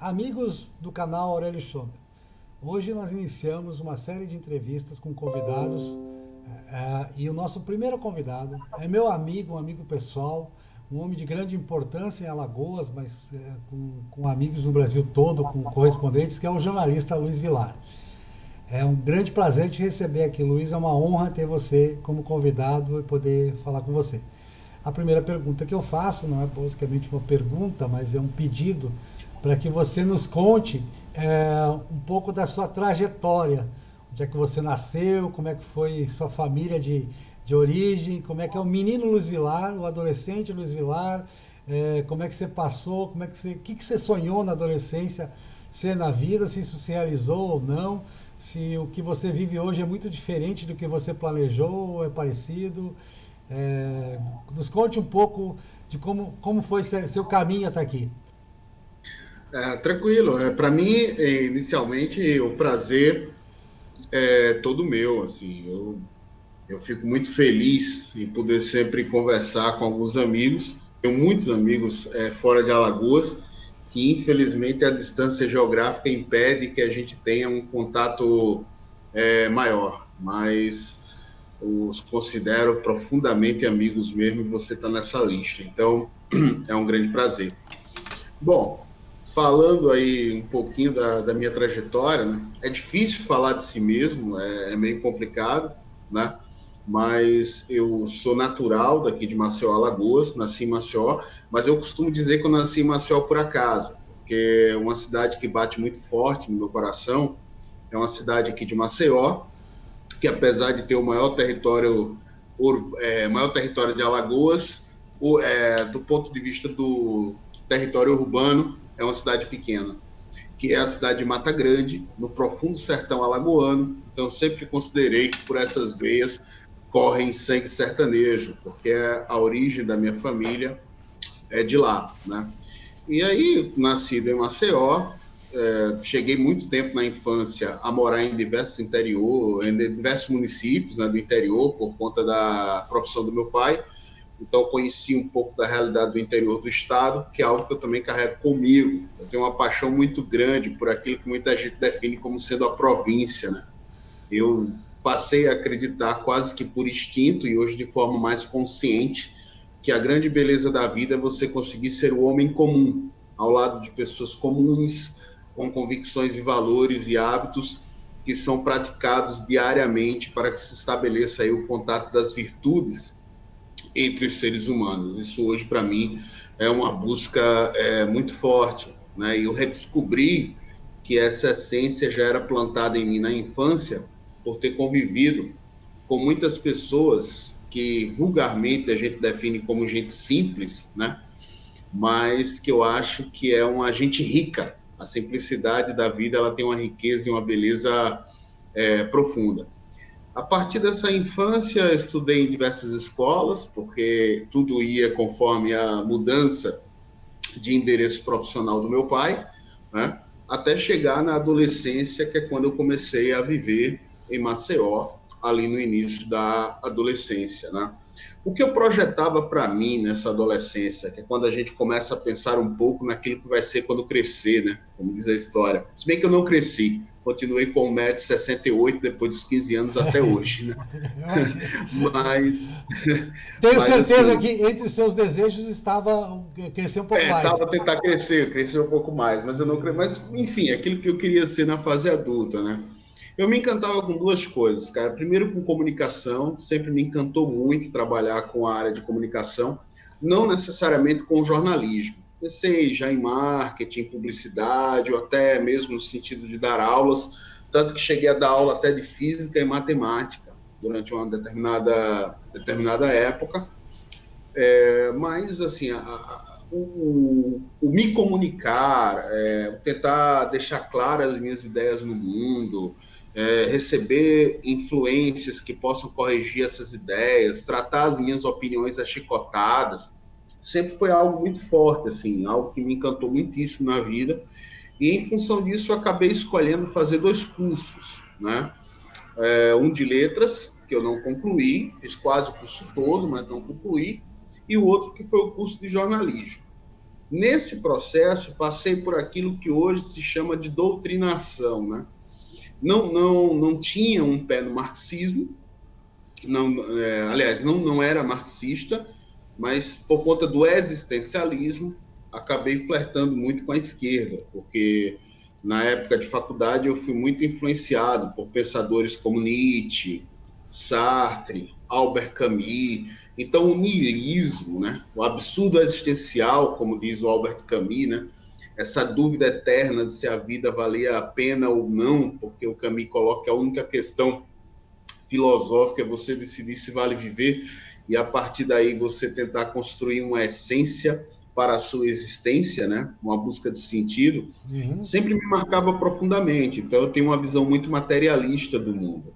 Amigos do canal Aurélio Schomer, hoje nós iniciamos uma série de entrevistas com convidados e o nosso primeiro convidado é meu amigo, um amigo pessoal, um homem de grande importância em Alagoas, mas com amigos no Brasil todo, com correspondentes, que é o jornalista Luiz Vilar. É um grande prazer te receber aqui, Luiz. É uma honra ter você como convidado e poder falar com você. A primeira pergunta que eu faço não é basicamente uma pergunta, mas é um pedido para que você nos conte um pouco da sua trajetória. Onde é que você nasceu, como é que foi sua família de origem, como é que é o menino Luiz Vilar, o adolescente Luiz Vilar, como é que você passou, o que você sonhou na adolescência ser na vida, se isso se realizou ou não, se o que você vive hoje é muito diferente do que você planejou ou é parecido. Nos conte um pouco de como foi seu caminho até aqui. Tranquilo. Para mim, inicialmente, o prazer é todo meu. Assim, eu fico muito feliz em poder sempre conversar com alguns amigos. Tenho muitos amigos fora de Alagoas que, infelizmente, a distância geográfica impede que a gente tenha um contato maior. Mas os considero profundamente amigos mesmo e você está nessa lista. Então, é um grande prazer. Bom, falando aí um pouquinho da minha trajetória, né? É difícil falar de si mesmo, é meio complicado, né? Mas eu sou natural daqui de Maceió, Alagoas, nasci em Maceió, mas eu costumo dizer que eu nasci em Maceió por acaso, porque é uma cidade que bate muito forte no meu coração, é uma cidade aqui de Maceió, que apesar de ter o maior território de Alagoas, do ponto de vista do território urbano, é uma cidade pequena, que é a cidade de Mata Grande, no profundo sertão alagoano. Então, sempre considerei que por essas veias correm sangue sertanejo, porque a origem da minha família é de lá, né? E aí, nascido em Maceió, cheguei muito tempo na infância a morar em diversos municípios, né, do interior, por conta da profissão do meu pai. Então, conheci um pouco da realidade do interior do estado, que é algo que eu também carrego comigo. Eu tenho uma paixão muito grande por aquilo que muita gente define como sendo a província, né? Eu passei a acreditar quase que por instinto e hoje de forma mais consciente que a grande beleza da vida é você conseguir ser o homem comum, ao lado de pessoas comuns, com convicções e valores e hábitos que são praticados diariamente para que se estabeleça aí o contato das virtudes entre os seres humanos. Isso hoje, para mim, é uma busca muito forte. Né? E eu redescobri que essa essência já era plantada em mim na infância por ter convivido com muitas pessoas que vulgarmente a gente define como gente simples, né? Mas que eu acho que é uma gente rica. A simplicidade da vida ela tem uma riqueza e uma beleza profunda. A partir dessa infância, estudei em diversas escolas, porque tudo ia conforme a mudança de endereço profissional do meu pai, né? Até chegar na adolescência, que é quando eu comecei a viver em Maceió, ali no início da adolescência, né? O que eu projetava para mim nessa adolescência, que é quando a gente começa a pensar um pouco naquilo que vai ser quando crescer, né? Como diz a história. Se bem que eu não cresci, continuei com 1,68 m depois dos 15 anos até hoje, né? Imagina. Mas, Tenho mas certeza assim, que entre os seus desejos estava crescer um pouco mais. tava a tentar crescer um pouco mais, mas eu não cresci. Mas, enfim, aquilo que eu queria ser na fase adulta, né? Eu me encantava com duas coisas, cara. Primeiro, com comunicação, sempre me encantou muito trabalhar com a área de comunicação, não necessariamente com jornalismo. Pensei já em marketing, publicidade, ou até mesmo no sentido de dar aulas, tanto que cheguei a dar aula até de física e matemática durante uma determinada época. Mas, assim, o me comunicar, tentar deixar claras as minhas ideias no mundo, receber influências que possam corrigir essas ideias, tratar as minhas opiniões achicotadas, sempre foi algo muito forte, assim, algo que me encantou muitíssimo na vida. E, em função disso, eu acabei escolhendo fazer dois cursos, né? Um de letras, que eu não concluí, fiz quase o curso todo, mas não concluí, e o outro que foi o curso de jornalismo. Nesse processo, passei por aquilo que hoje se chama de doutrinação, né? Não tinha um pé no marxismo, aliás, não era marxista, mas por conta do existencialismo, acabei flertando muito com a esquerda, porque na época de faculdade eu fui muito influenciado por pensadores como Nietzsche, Sartre, Albert Camus. Então o niilismo, né, o absurdo existencial, como diz o Albert Camus, né, essa dúvida eterna de se a vida valia a pena ou não, porque o Camus coloca que a única questão filosófica é você decidir se vale viver, e a partir daí você tentar construir uma essência para a sua existência, né? Uma busca de sentido, sempre me marcava profundamente. Então eu tenho uma visão muito materialista do mundo.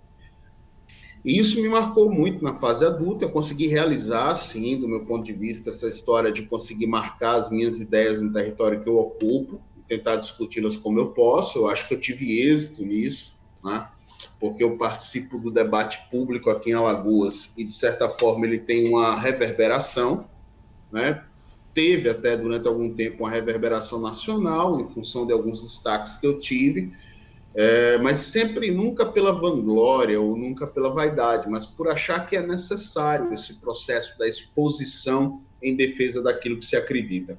E isso me marcou muito na fase adulta. Eu consegui realizar, sim, do meu ponto de vista, essa história de conseguir marcar as minhas ideias no território que eu ocupo, tentar discuti-las como eu posso. Eu acho que eu tive êxito nisso, né? Porque eu participo do debate público aqui em Alagoas e, de certa forma, ele tem uma reverberação, né? Teve até, durante algum tempo, uma reverberação nacional, em função de alguns destaques que eu tive, mas sempre, nunca pela vanglória ou nunca pela vaidade, mas por achar que é necessário esse processo da exposição em defesa daquilo que se acredita.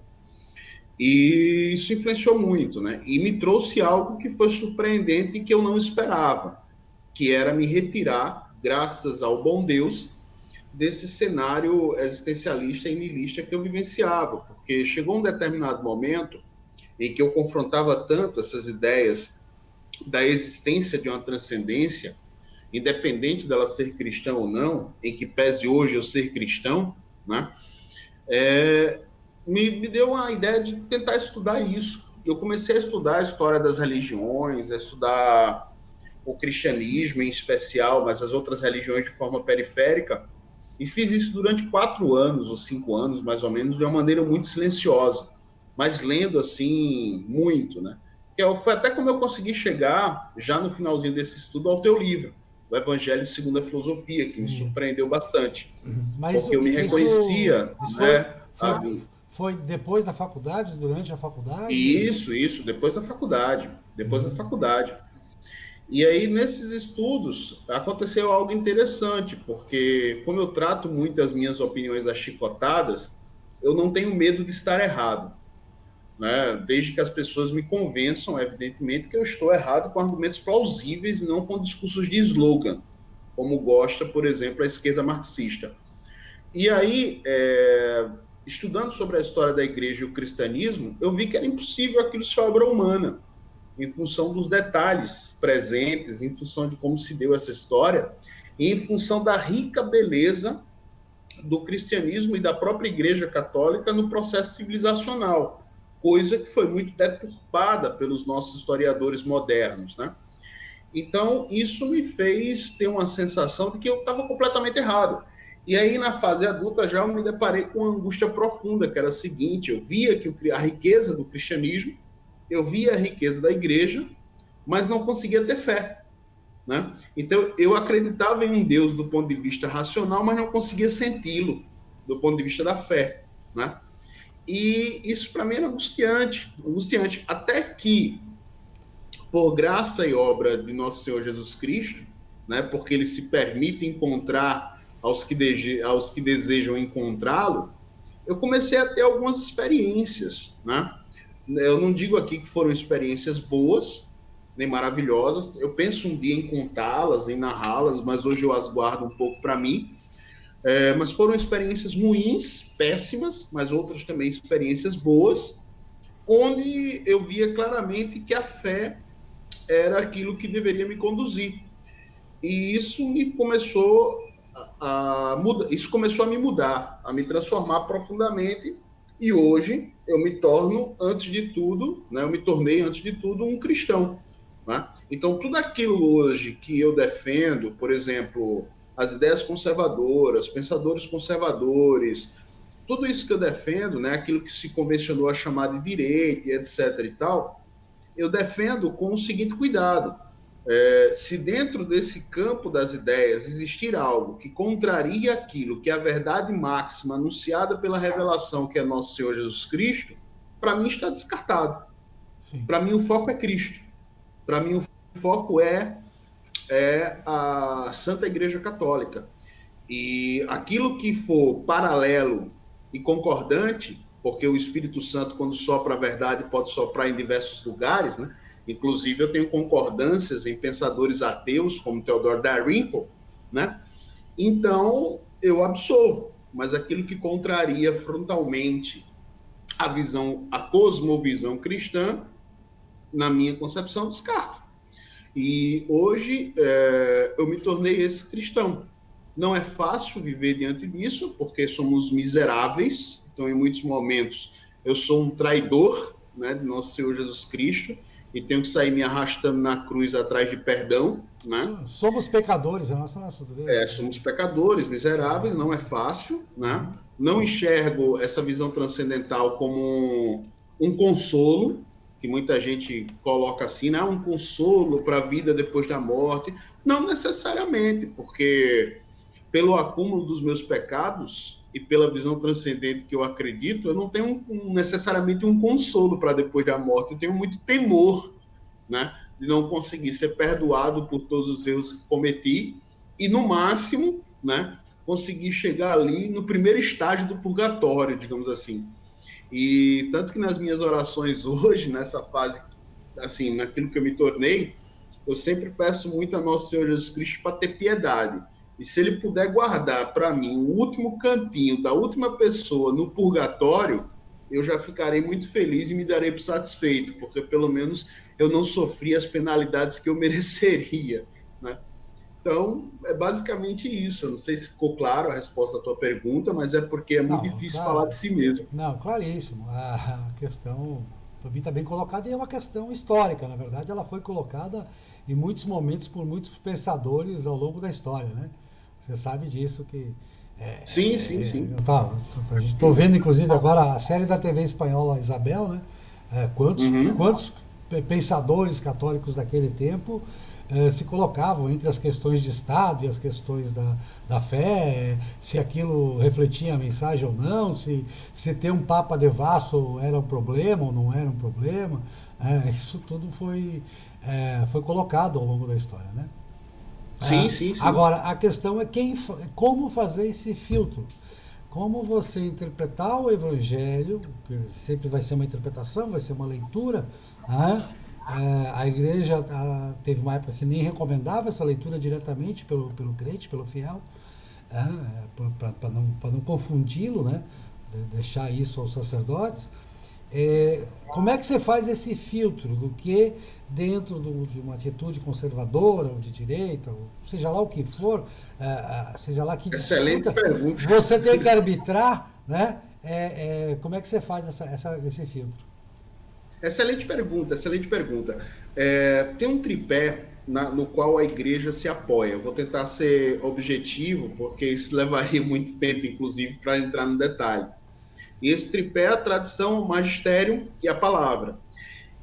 E isso influenciou muito, né? E me trouxe algo que foi surpreendente e que eu não esperava, que era me retirar, graças ao bom Deus, desse cenário existencialista e niilista que eu vivenciava, porque chegou um determinado momento em que eu confrontava tanto essas ideias da existência de uma transcendência, independente dela ser cristã ou não, em que pese hoje eu ser cristão, né? Me deu a ideia de tentar estudar isso. Eu comecei a estudar a história das religiões, a estudar o cristianismo em especial, mas as outras religiões de forma periférica, e fiz isso durante 4 anos ou 5 anos, mais ou menos, de uma maneira muito silenciosa, mas lendo assim muito, né? Foi até como eu consegui chegar, já no finalzinho desse estudo, ao teu livro, o Evangelho segundo a Filosofia, que me surpreendeu bastante, Mas porque eu me reconhecia, isso né? foi depois da faculdade, durante a faculdade? Isso, depois da faculdade, depois da faculdade. E aí, nesses estudos, aconteceu algo interessante, porque como eu trato muito as minhas opiniões achicotadas, eu não tenho medo de estar errado, né? Desde que as pessoas me convençam, evidentemente, que eu estou errado com argumentos plausíveis e não com discursos de slogan, como gosta, por exemplo, a esquerda marxista. E aí, estudando sobre a história da igreja e o cristianismo, eu vi que era impossível aquilo ser obra humana, em função dos detalhes presentes, em função de como se deu essa história, e em função da rica beleza do cristianismo e da própria Igreja Católica no processo civilizacional, coisa que foi muito deturpada pelos nossos historiadores modernos, né? Então, isso me fez ter uma sensação de que eu estava completamente errado. E aí, na fase adulta, já eu me deparei com uma angústia profunda, que era a seguinte: eu via que a riqueza do cristianismo, eu via a riqueza da igreja, mas não conseguia ter fé, né? Então, eu acreditava em um Deus do ponto de vista racional, mas não conseguia senti-lo do ponto de vista da fé, né? E isso para mim era angustiante, angustiante, até que, por graça e obra de nosso Senhor Jesus Cristo, né, porque ele se permite encontrar aos que desejam encontrá-lo, eu comecei a ter algumas experiências, né? Eu não digo aqui que foram experiências boas, nem maravilhosas. Eu penso um dia em contá-las, em narrá-las, mas hoje eu as guardo um pouco para mim. Mas foram experiências ruins, péssimas, mas outras também experiências boas, onde eu via claramente que a fé era aquilo que deveria me conduzir. E isso me começou a mudar, isso começou a me mudar, a me transformar profundamente. E hoje eu me torno, antes de tudo, né, eu me tornei, antes de tudo, um cristão, né? Então, tudo aquilo hoje que eu defendo, por exemplo, as ideias conservadoras, pensadores conservadores, tudo isso que eu defendo, né, aquilo que se convencionou a chamar de direita, etc. e tal, eu defendo com o seguinte cuidado: se dentro desse campo das ideias existir algo que contraria aquilo que é a verdade máxima anunciada pela revelação, que é nosso Senhor Jesus Cristo, para mim está descartado. Sim. Para mim o foco é Cristo. Para mim o foco é a Santa Igreja Católica. E aquilo que for paralelo e concordante, porque o Espírito Santo, quando sopra a verdade, pode soprar em diversos lugares, né? Inclusive, eu tenho concordâncias em pensadores ateus, como Theodore Dalrymple, né? Então, eu absolvo, mas aquilo que contraria frontalmente a cosmovisão cristã, na minha concepção, descarto. E hoje eu me tornei esse cristão. Não é fácil viver diante disso, porque somos miseráveis. Então, em muitos momentos, eu sou um traidor, né, de nosso Senhor Jesus Cristo e tenho que sair me arrastando na cruz atrás de perdão, né? Somos pecadores, é a nossa natureza. Somos pecadores, miseráveis, não é fácil, né? Uhum. Não enxergo essa visão transcendental como um consolo, que muita gente coloca assim, né? Um consolo para a vida depois da morte. Não necessariamente, porque pelo acúmulo dos meus pecados e pela visão transcendente que eu acredito, eu não tenho necessariamente um consolo para depois da morte, eu tenho muito temor, né? De não conseguir ser perdoado por todos os erros que cometi e, no máximo, né, conseguir chegar ali no primeiro estágio do purgatório, digamos assim. E tanto que nas minhas orações hoje, nessa fase, assim, naquilo que eu me tornei, eu sempre peço muito a Nosso Senhor Jesus Cristo para ter piedade. E se ele puder guardar para mim o último cantinho da última pessoa no purgatório, eu já ficarei muito feliz e me darei por satisfeito, porque pelo menos eu não sofri as penalidades que eu mereceria, né? Então, é basicamente isso. Eu não sei se ficou claro a resposta à tua pergunta, mas é porque é muito Não, difícil claro, falar de si mesmo. não, claríssimo. A questão, para mim, está bem colocada e é uma questão histórica. Na verdade, ela foi colocada em muitos momentos por muitos pensadores ao longo da história, né? Você sabe disso que Sim, sim, sim. a gente estou vendo, inclusive, agora a série da TV espanhola Isabel, né? Uhum. Quantos pensadores católicos daquele tempo se colocavam entre as questões de Estado e as questões da fé, se aquilo refletia a mensagem ou não, se ter um Papa devasso era um problema ou não era um problema. Isso tudo foi colocado ao longo da história, né? Sim, sim, sim. Agora, a questão é como fazer esse filtro. Como você interpretar o Evangelho, que sempre vai ser uma interpretação, vai ser uma leitura. Né? A igreja teve uma época que nem recomendava essa leitura diretamente pelo crente, pelo fiel, para não confundi-lo, né? Deixar isso aos sacerdotes. Como é que você faz esse filtro do que dentro de uma atitude conservadora ou de direita, ou seja lá o que for, seja lá que Excelente disputa, pergunta. você tem que arbitrar, né? Como é que você faz esse filtro? Excelente pergunta, excelente pergunta. Tem um tripé no qual a igreja se apoia. Eu vou tentar ser objetivo, porque isso levaria muito tempo, inclusive, para entrar no detalhe. E esse tripé é a tradição, o magistério e a palavra.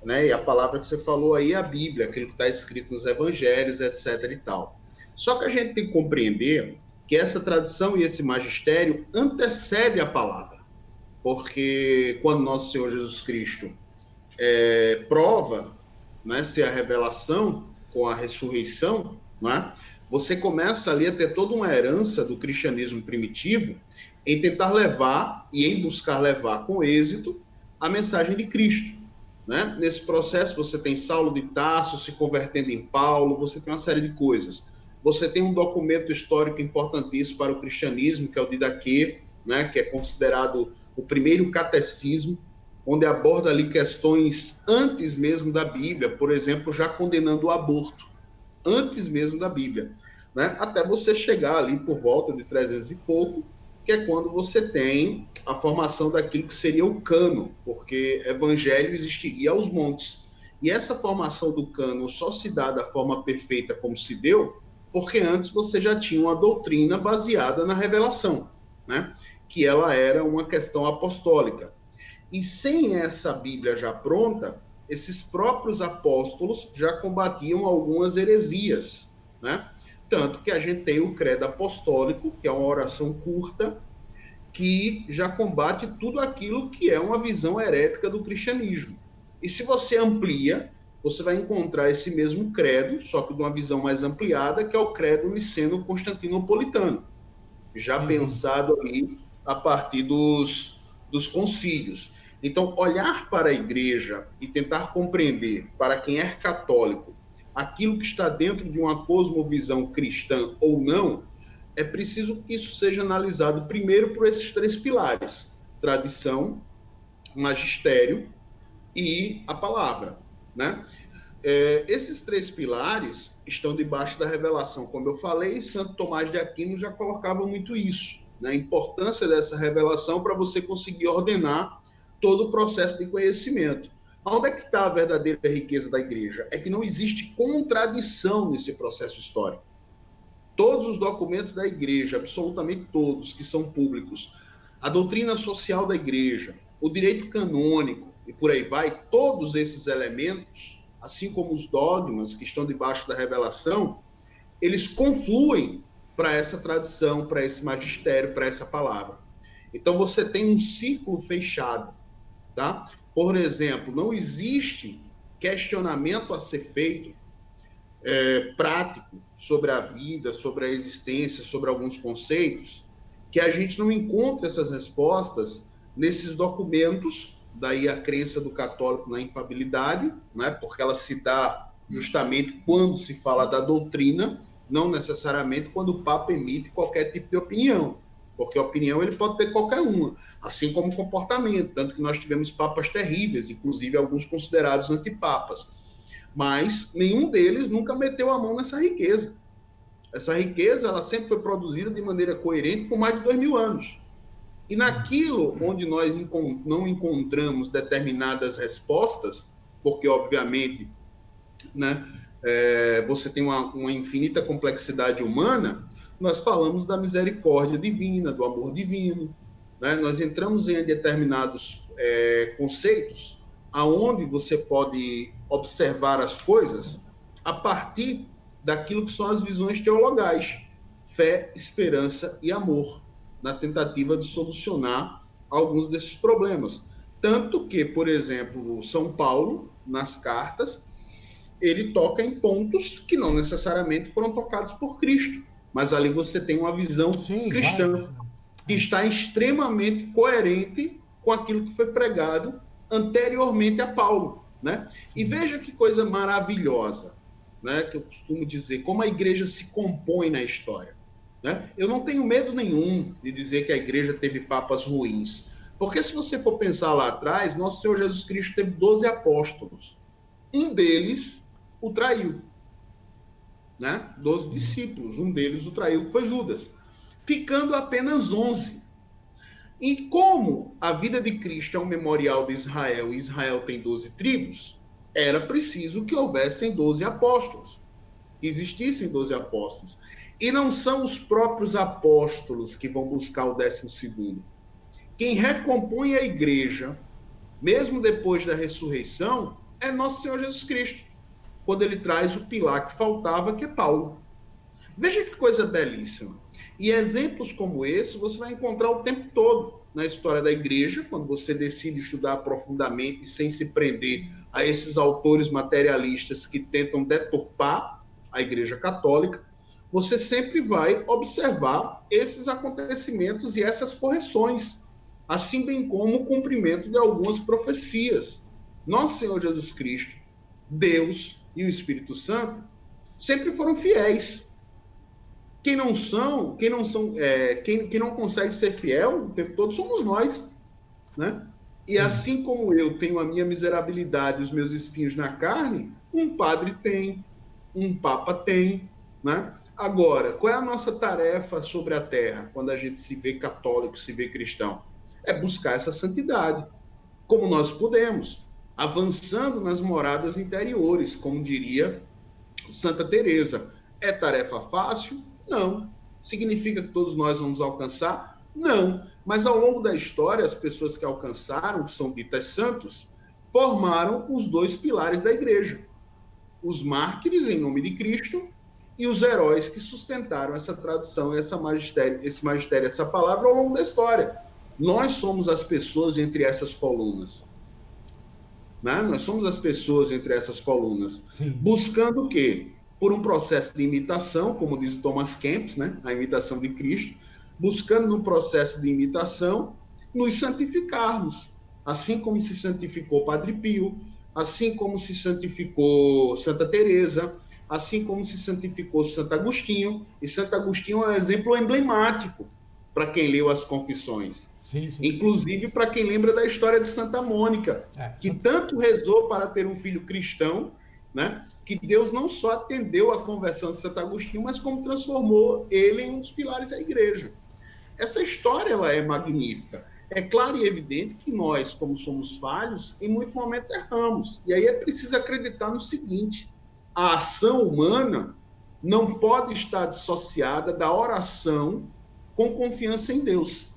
Né? E a palavra que você falou aí é a Bíblia, aquilo que está escrito nos evangelhos, etc. e tal. Só que a gente tem que compreender que essa tradição e esse magistério antecede a palavra. Porque quando nosso Senhor Jesus Cristo prova, né, ser a revelação com a ressurreição, né, você começa ali a ter toda uma herança do cristianismo primitivo em tentar levar e em buscar levar com êxito a mensagem de Cristo. Né? Nesse processo você tem Saulo de Tarso se convertendo em Paulo, você tem uma série de coisas. Você tem um documento histórico importantíssimo para o cristianismo, que é o Didaquê, né, que é considerado o primeiro catecismo, onde aborda ali questões antes mesmo da Bíblia, por exemplo, já condenando o aborto, antes mesmo da Bíblia, né? Até você chegar ali por volta de 300 e pouco, que é quando você tem a formação daquilo que seria o cano, porque evangelho existiria aos montes. E essa formação do cano só se dá da forma perfeita como se deu, porque antes você já tinha uma doutrina baseada na revelação, né? Que ela era uma questão apostólica. E sem essa Bíblia já pronta, esses próprios apóstolos já combatiam algumas heresias, né? Tanto que a gente tem o credo apostólico, que é uma oração curta, que já combate tudo aquilo que é uma visão herética do cristianismo. E se você amplia, você vai encontrar esse mesmo credo, só que de uma visão mais ampliada, que é o credo niceno-constantinopolitano, já Sim, sim. pensado ali a partir dos concílios. Então, olhar para a igreja e tentar compreender, para quem é católico, aquilo que está dentro de uma cosmovisão cristã ou não, é preciso que isso seja analisado primeiro por esses três pilares: tradição, magistério e a palavra, né? Esses três pilares estão debaixo da revelação. Como eu falei, Santo Tomás de Aquino já colocava muito isso, né? A importância dessa revelação para você conseguir ordenar todo o processo de conhecimento. Onde é que está a verdadeira riqueza da igreja? É que não existe contradição nesse processo histórico. Todos os documentos da igreja, absolutamente todos, que são públicos, a doutrina social da igreja, o direito canônico e por aí vai, todos esses elementos, assim como os dogmas que estão debaixo da revelação, eles confluem para essa tradição, para esse magistério, para essa palavra. Então você tem um ciclo fechado, tá? Por exemplo, não existe questionamento a ser feito prático sobre a vida, sobre a existência, sobre alguns conceitos, que a gente não encontra essas respostas nesses documentos, daí a crença do católico na infabilidade, né, porque ela se dá justamente quando se fala da doutrina, não necessariamente quando o Papa emite qualquer tipo de opinião, porque a opinião ele pode ter qualquer uma, assim como comportamento, tanto que nós tivemos papas terríveis, inclusive alguns considerados antipapas, mas nenhum deles nunca meteu a mão nessa riqueza. Essa riqueza ela sempre foi produzida de maneira coerente por mais de 2000 anos. E naquilo onde nós não encontramos determinadas respostas, porque obviamente, né, você tem uma infinita complexidade humana, nós falamos da misericórdia divina, do amor divino, né? Nós entramos em determinados conceitos aonde você pode observar as coisas a partir daquilo que são as visões teologais, fé, esperança e amor, na tentativa de solucionar alguns desses problemas. Tanto que, por exemplo, São Paulo, nas cartas, ele toca em pontos que não necessariamente foram tocados por Cristo, mas ali você tem uma visão Sim, vai. cristã, que está extremamente coerente com aquilo que foi pregado anteriormente a Paulo, né? E veja que coisa maravilhosa, né? Que eu costumo dizer, como a igreja se compõe na história, né? Eu não tenho medo nenhum de dizer que a igreja teve papas ruins, porque se você for pensar lá atrás, nosso Senhor Jesus Cristo teve 12 apóstolos. Um deles o traiu, né? 12 discípulos, um deles o traiu, que foi Judas, ficando apenas 11. E como a vida de Cristo é um memorial de Israel e Israel tem 12 tribos, era preciso que houvessem 12 apóstolos, que existissem 12 apóstolos. E não são os próprios apóstolos que vão buscar o 12º. Quem recompõe a igreja, mesmo depois da ressurreição, é nosso Senhor Jesus Cristo, quando ele traz o pilar que faltava, que é Paulo. Veja que coisa belíssima. E exemplos como esse você vai encontrar o tempo todo na história da igreja, quando você decide estudar profundamente sem se prender a esses autores materialistas que tentam deturpar a igreja católica, você sempre vai observar esses acontecimentos e essas correções, assim bem como o cumprimento de algumas profecias. Nosso Senhor Jesus Cristo, Deus e o Espírito Santo sempre foram fiéis. Quem não consegue ser fiel o tempo todo somos nós, né? E assim como eu tenho a minha miserabilidade, os meus espinhos na carne, um padre tem, um papa tem, né? Agora, qual é a nossa tarefa sobre a terra quando a gente se vê católico, se vê cristão? É buscar essa santidade, como nós podemos, avançando nas moradas interiores, como diria Santa Teresa. É tarefa fácil? Não. Significa que todos nós vamos alcançar? Não. Mas ao longo da história, as pessoas que alcançaram, que são ditas santos, formaram os dois pilares da igreja: os mártires em nome de Cristo e os heróis que sustentaram essa tradição, esse magistério, essa palavra ao longo da história. Nós somos as pessoas entre essas colunas. Né? Nós somos as pessoas entre essas colunas. Sim. Buscando o quê? Por um processo de imitação, como diz o Thomas Kempis, né? A imitação de Cristo, buscando no processo de imitação nos santificarmos, assim como se santificou Padre Pio, assim como se santificou Santa Teresa, assim como se santificou Santo Agostinho, e Santo Agostinho é um exemplo emblemático para quem leu as Confissões. Sim, sim. Inclusive para quem lembra da história de Santa Mônica, que tanto rezou para ter um filho cristão, né? Que Deus não só atendeu a conversão de Santo Agostinho, mas como transformou ele em um dos pilares da igreja. Essa história ela é magnífica. É claro e evidente que nós, como somos falhos, em muito momento erramos. E aí é preciso acreditar no seguinte: a ação humana não pode estar dissociada da oração com confiança em Deus,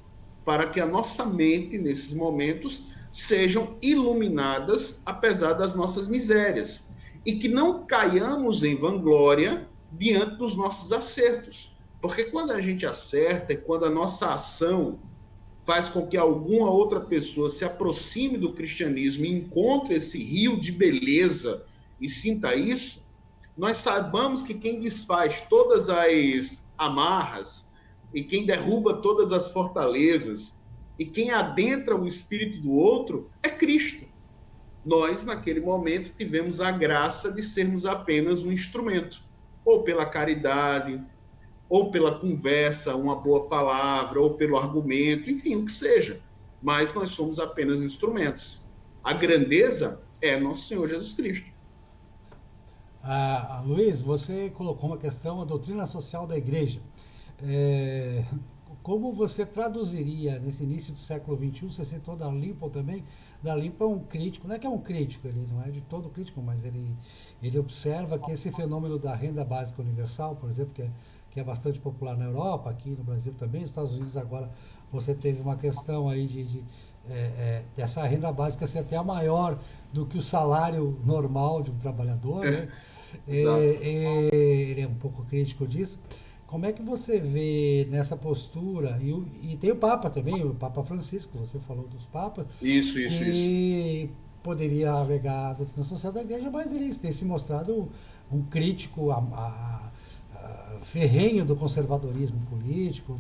para que a nossa mente, nesses momentos, sejam iluminadas, apesar das nossas misérias. E que não caiamos em vanglória diante dos nossos acertos. Porque quando a gente acerta e quando a nossa ação faz com que alguma outra pessoa se aproxime do cristianismo e encontre esse rio de beleza e sinta isso, nós sabemos que quem desfaz todas as amarras e quem derruba todas as fortalezas e quem adentra o espírito do outro é Cristo. Nós, naquele momento, tivemos a graça de sermos apenas um instrumento, ou pela caridade, ou pela conversa, uma boa palavra, ou pelo argumento, enfim, o que seja. Mas nós somos apenas instrumentos. A grandeza é nosso Senhor Jesus Cristo. Luiz, você colocou uma questão, a doutrina social da igreja. É, como você traduziria nesse início do século XXI? Você citou Dalrymple também. Dalrymple é um crítico, não é que é um crítico, ele não é de todo crítico, mas ele observa que esse fenômeno da renda básica universal, por exemplo, que é bastante popular na Europa, aqui no Brasil também, nos Estados Unidos agora você teve uma questão aí dessa renda básica ser até maior do que o salário normal de um trabalhador, né? Ele é um pouco crítico disso. Como é que você vê nessa postura? E tem o Papa também, o Papa Francisco, você falou dos Papas. Isso. Poderia alegar a doutrina social da igreja, mas ele tem se mostrado um crítico ferrenho do conservadorismo político,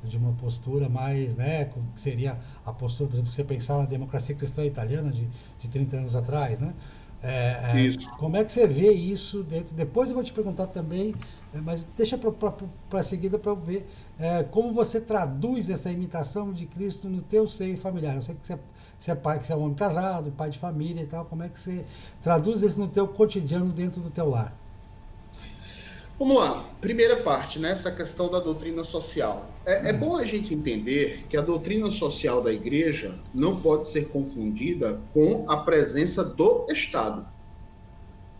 de uma postura mais, né, que seria a postura, por exemplo, que você pensar na democracia cristã italiana de 30 anos atrás, né? Isso. Como é que você vê isso dentro? Depois eu vou te perguntar também, mas deixa para seguida para eu ver como você traduz essa imitação de Cristo no teu seio familiar. Eu sei que você é pai, que você é um homem casado, pai de família e tal. Como é que você traduz isso no teu cotidiano dentro do teu lar? Vamos lá. Primeira parte, né? Essa questão da doutrina social. É bom a gente entender que a doutrina social da igreja não pode ser confundida com a presença do Estado,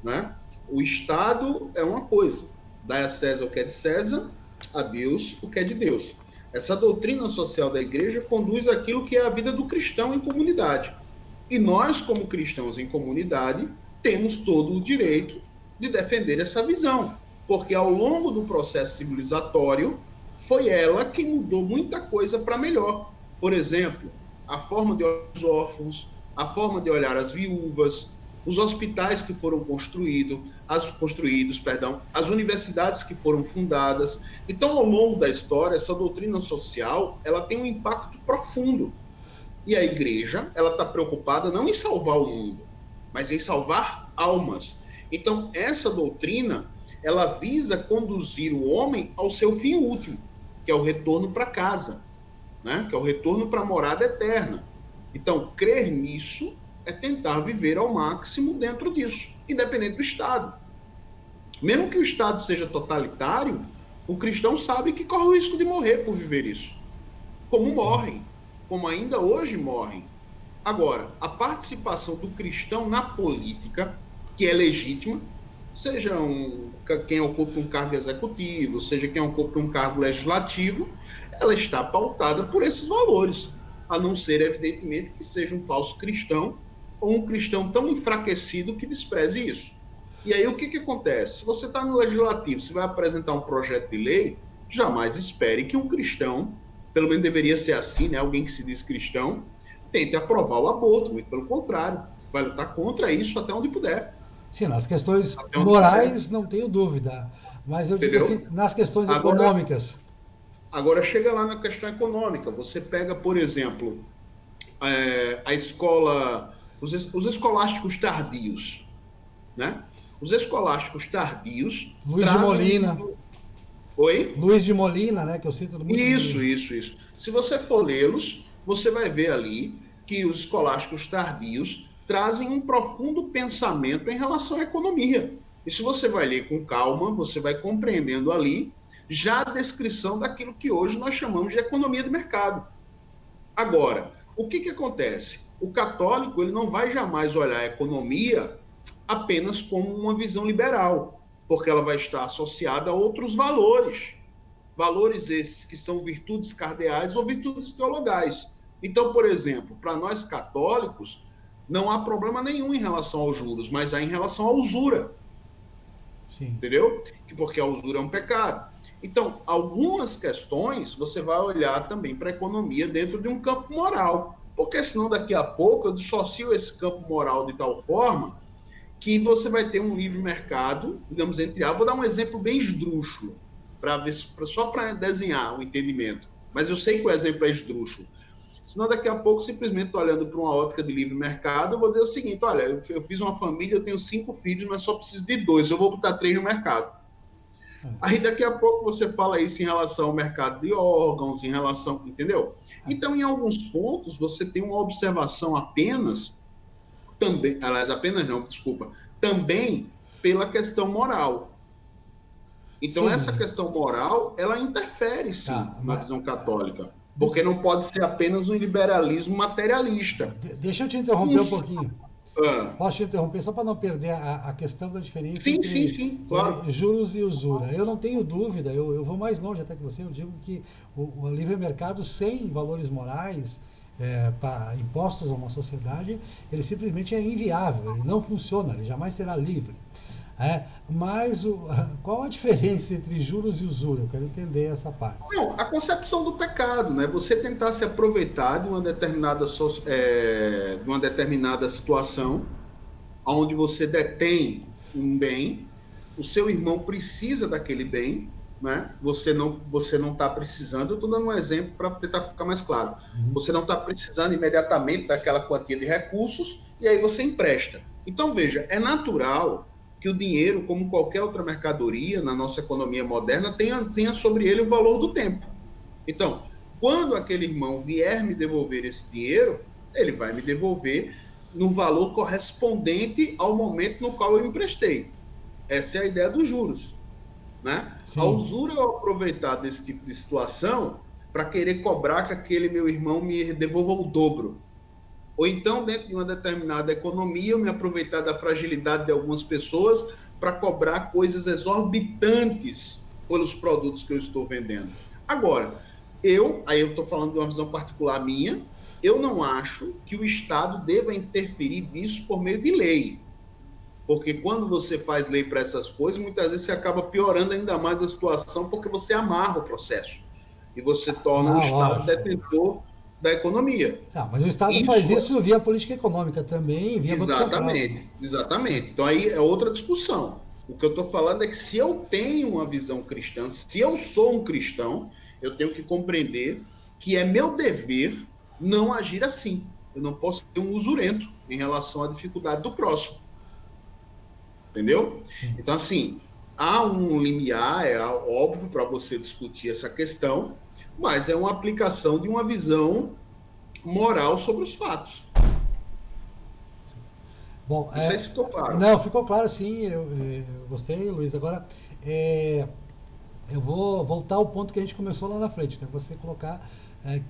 né? O Estado é uma coisa. Dai a César o que é de César, a Deus o que é de Deus. Essa doutrina social da igreja conduz aquilo que é a vida do cristão em comunidade. E nós, como cristãos em comunidade, temos todo o direito de defender essa visão. Porque ao longo do processo civilizatório, foi ela que mudou muita coisa para melhor. Por exemplo, a forma de olhar os órfãos, a forma de olhar as viúvas, os hospitais que foram construídos, as universidades que foram fundadas. Então, ao longo da história, essa doutrina social, ela tem um impacto profundo. E a igreja, ela está preocupada não em salvar o mundo, mas em salvar almas. Então, essa doutrina, ela visa conduzir o homem ao seu fim último, que é o retorno para casa, né? Que é o retorno para a morada eterna. Então, crer nisso é tentar viver ao máximo dentro disso, independente do Estado. Mesmo que o Estado seja totalitário, o cristão sabe que corre o risco de morrer por viver isso. Como morrem, como ainda hoje morrem. Agora, a participação do cristão na política, que é legítima, seja quem ocupa um cargo executivo, seja quem ocupa um cargo legislativo, ela está pautada por esses valores, a não ser, evidentemente, que seja um falso cristão ou um cristão tão enfraquecido que despreze isso. E aí o que acontece? Se você está no legislativo, você vai apresentar um projeto de lei, jamais espere que um cristão pelo menos deveria ser assim, né? Alguém que se diz cristão, tente aprovar o aborto, muito pelo contrário, vai lutar contra isso até onde puder. Sim, nas questões Até onde puder, morais não tenho dúvida, mas eu digo assim, entendeu? nas questões Agora, econômicas. agora chega lá na questão econômica. Você pega, por exemplo, a escola, os escolásticos tardios, né? Os escolásticos tardios Luiz de trazem um Molina, livro. Oi? Luiz de Molina, né, que eu cito muito no Isso, livro. isso, isso. Se você for lê-los, você vai ver ali que os escolásticos tardios trazem um profundo pensamento em relação à economia. E se você vai ler com calma, você vai compreendendo ali já a descrição daquilo que hoje nós chamamos de economia de mercado. Agora, o que acontece? O católico ele não vai jamais olhar a economia apenas como uma visão liberal, porque ela vai estar associada a outros valores. Valores esses que são virtudes cardeais ou virtudes teologais. Então, por exemplo, para nós católicos, não há problema nenhum em relação aos juros, mas há em relação à usura, Sim. entendeu? Porque a usura é um pecado. Então, algumas questões você vai olhar também para a economia dentro de um campo moral, porque senão daqui a pouco eu dissocio esse campo moral de tal forma que você vai ter um livre mercado, digamos, entre A. Vou dar um exemplo bem esdrúxulo, para ver só para desenhar o entendimento. Mas eu sei que o exemplo é esdrúxulo. Senão, daqui a pouco, simplesmente olhando para uma ótica de livre mercado, eu vou dizer o seguinte: olha, eu fiz uma família, eu tenho 5 filhos, mas só preciso de 2, eu vou botar 3 no mercado. Aí, daqui a pouco, você fala isso em relação ao mercado de órgãos, em relação. Entendeu? Então, em alguns pontos, você tem uma observação apenas também, aliás, apenas não, desculpa, também pela questão moral. Então, essa Sim, questão moral, ela interfere, sim, tá, na mas visão católica, porque não pode ser apenas um liberalismo materialista. deixa eu te interromper um pouquinho. Ah, Posso te interromper só para não perder a questão da diferença sim, sim, entre sim, claro. juros e usura. Eu não tenho dúvida, eu vou mais longe até que você, eu digo que o livre mercado sem valores morais, para impostos a uma sociedade, ele simplesmente é inviável, ele não funciona, ele jamais será livre. Mas qual a diferença entre juros e usura? Eu quero entender essa parte. Não, a concepção do pecado, né? Você tentar se aproveitar de uma determinada situação, onde você detém um bem, o seu irmão precisa daquele bem, né? Você não está precisando. Eu estou dando um exemplo para tentar ficar mais claro. Você não está precisando imediatamente daquela quantia de recursos e aí você empresta. Então veja, é natural que o dinheiro, como qualquer outra mercadoria na nossa economia moderna, tenha sobre ele o valor do tempo. Então, quando aquele irmão vier me devolver esse dinheiro, ele vai me devolver no valor correspondente ao momento no qual eu emprestei. Essa é a ideia dos juros, né? A Sim, usura é eu aproveitar desse tipo de situação para querer cobrar que aquele meu irmão me devolva o dobro. Ou então, dentro de uma determinada economia, eu me aproveitar da fragilidade de algumas pessoas para cobrar coisas exorbitantes pelos produtos que eu estou vendendo. Agora, aí eu estou falando de uma visão particular minha, eu não acho que o Estado deva interferir nisso por meio de lei. Porque quando você faz lei para essas coisas, muitas vezes você acaba piorando ainda mais a situação, porque você amarra o processo. E você torna o não, Estado lógico. detentor da economia. Não, mas o Estado faz Isso, isso via política econômica também, via Banco Central. exatamente, exatamente. Então aí é outra discussão. O que eu estou falando é que se eu tenho uma visão cristã, se eu sou um cristão, eu tenho que compreender que é meu dever não agir assim. Eu não posso ser um usurento em relação à dificuldade do próximo. Entendeu? Sim. Então, assim, há um limiar, é óbvio, para você discutir essa questão, mas é uma aplicação de uma visão moral sobre os fatos. Bom, Não sei se ficou claro. não, ficou claro sim, eu gostei, Luiz. Agora, é, eu vou voltar ao ponto que a gente começou lá na frente, né? Você colocar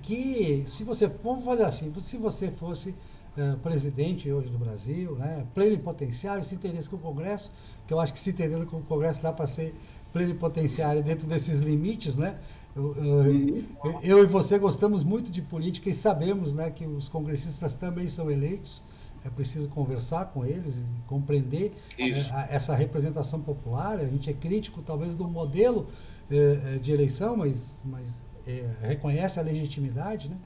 que, se você, vamos fazer assim, se você fosse presidente hoje do Brasil, né, plenipotenciário, se entendesse com o Congresso, que eu acho que se entendendo com o Congresso dá para ser plenipotenciário dentro desses limites, né? Uhum. Eu e você gostamos muito de política e sabemos, né, que os congressistas também são eleitos. É preciso conversar com eles e compreender Isso. essa representação popular. A gente é crítico, talvez, do modelo de eleição, mas reconhece a legitimidade, né?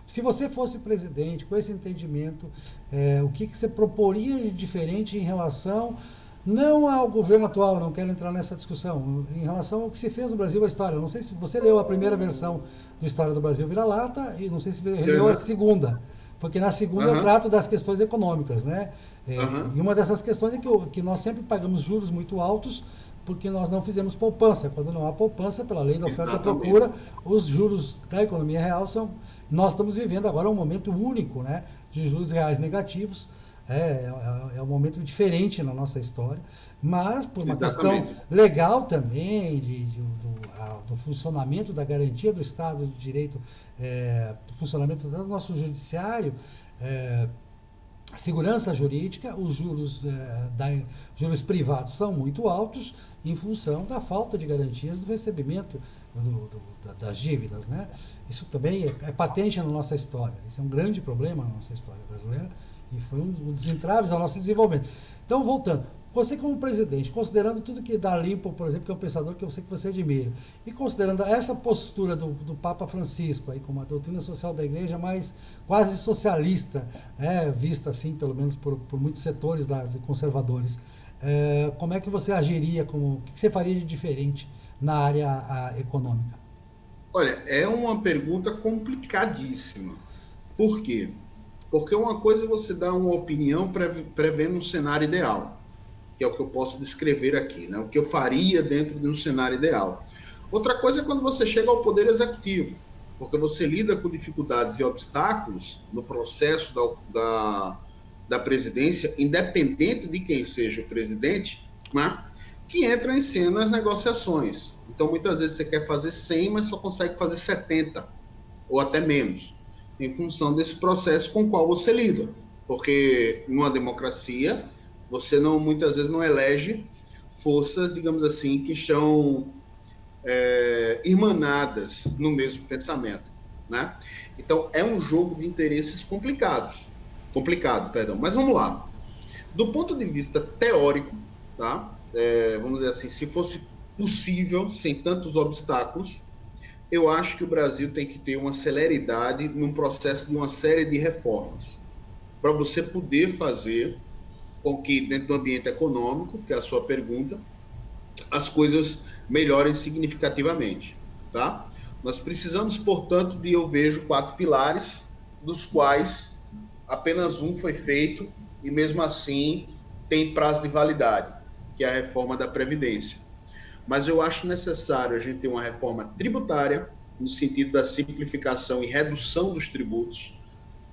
Se você fosse presidente com esse entendimento, o que você proporia de diferente em relação, não ao governo atual, não quero entrar nessa discussão, em relação ao que se fez no Brasil, a história. Eu não sei se você leu a primeira versão do História do Brasil Vira-Lata e não sei se leu a segunda, porque na segunda eu trato das questões econômicas, né? E uma dessas questões é que nós sempre pagamos juros muito altos porque nós não fizemos poupança. Quando não há poupança, pela lei da oferta e procura, os juros da economia real são... Nós estamos vivendo agora um momento único, né, de juros reais negativos. É um momento diferente na nossa história, mas por uma questão legal também, do funcionamento da garantia do Estado de Direito, do funcionamento do nosso judiciário, segurança jurídica, os juros privados são muito altos em função da falta de garantias do recebimento das dívidas, né? Isso também é patente na nossa história. Isso é um grande problema na nossa história brasileira e foi um dos entraves ao nosso desenvolvimento. Então, voltando, você como presidente, considerando tudo que Dalrymple, por exemplo, que é um pensador que eu sei que você admira, e considerando essa postura do Papa Francisco, aí, como a doutrina social da Igreja mais quase socialista, vista assim, pelo menos por muitos setores de conservadores, como é que você agiria, o que você faria de diferente na área econômica? Olha, é uma pergunta complicadíssima. Por quê? Porque uma coisa é você dar uma opinião prevendo um cenário ideal, que é o que eu posso descrever aqui, né? O que eu faria dentro de um cenário ideal. Outra coisa é quando você chega ao poder executivo, porque você lida com dificuldades e obstáculos no processo da presidência, independente de quem seja o presidente, né? Que entra em cena as negociações. Então, muitas vezes você quer fazer 100, mas só consegue fazer 70, ou até menos, em função desse processo com o qual você lida. Porque numa democracia, você muitas vezes não elege forças, digamos assim, que estão irmanadas no mesmo pensamento, né? Então, é um jogo de interesses complicado. Mas vamos lá. Do ponto de vista teórico, tá? Vamos dizer assim, se fosse possível, sem tantos obstáculos, eu acho que o Brasil tem que ter uma celeridade num processo de uma série de reformas, para você poder fazer com que, dentro do ambiente econômico, que é a sua pergunta, as coisas melhorem significativamente, tá? Nós precisamos, portanto, eu vejo 4 pilares, dos quais apenas um foi feito e, mesmo assim, tem prazo de validade, que é a reforma da Previdência. Mas eu acho necessário a gente ter uma reforma tributária, no sentido da simplificação e redução dos tributos,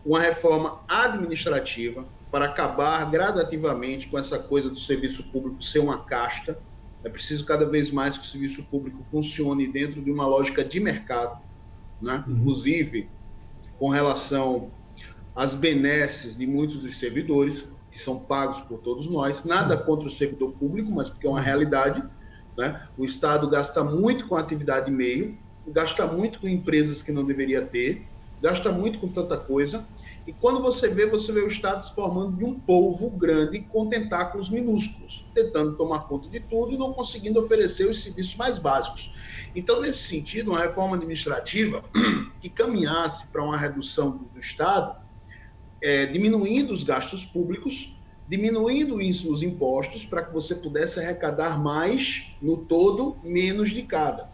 uma reforma administrativa, para acabar gradativamente com essa coisa do serviço público ser uma casta. É preciso cada vez mais que o serviço público funcione dentro de uma lógica de mercado, né? Inclusive com relação às benesses de muitos dos servidores, que são pagos por todos nós. Nada contra o servidor público, mas porque é uma realidade, né? O Estado gasta muito com atividade meio, gasta muito com empresas que não deveria ter, gasta muito com tanta coisa, e quando você vê o Estado se formando de um polvo grande com tentáculos minúsculos, tentando tomar conta de tudo e não conseguindo oferecer os serviços mais básicos. Então, nesse sentido, uma reforma administrativa que caminhasse para uma redução do Estado, diminuindo os gastos públicos, diminuindo os impostos para que você pudesse arrecadar mais no todo, menos de cada.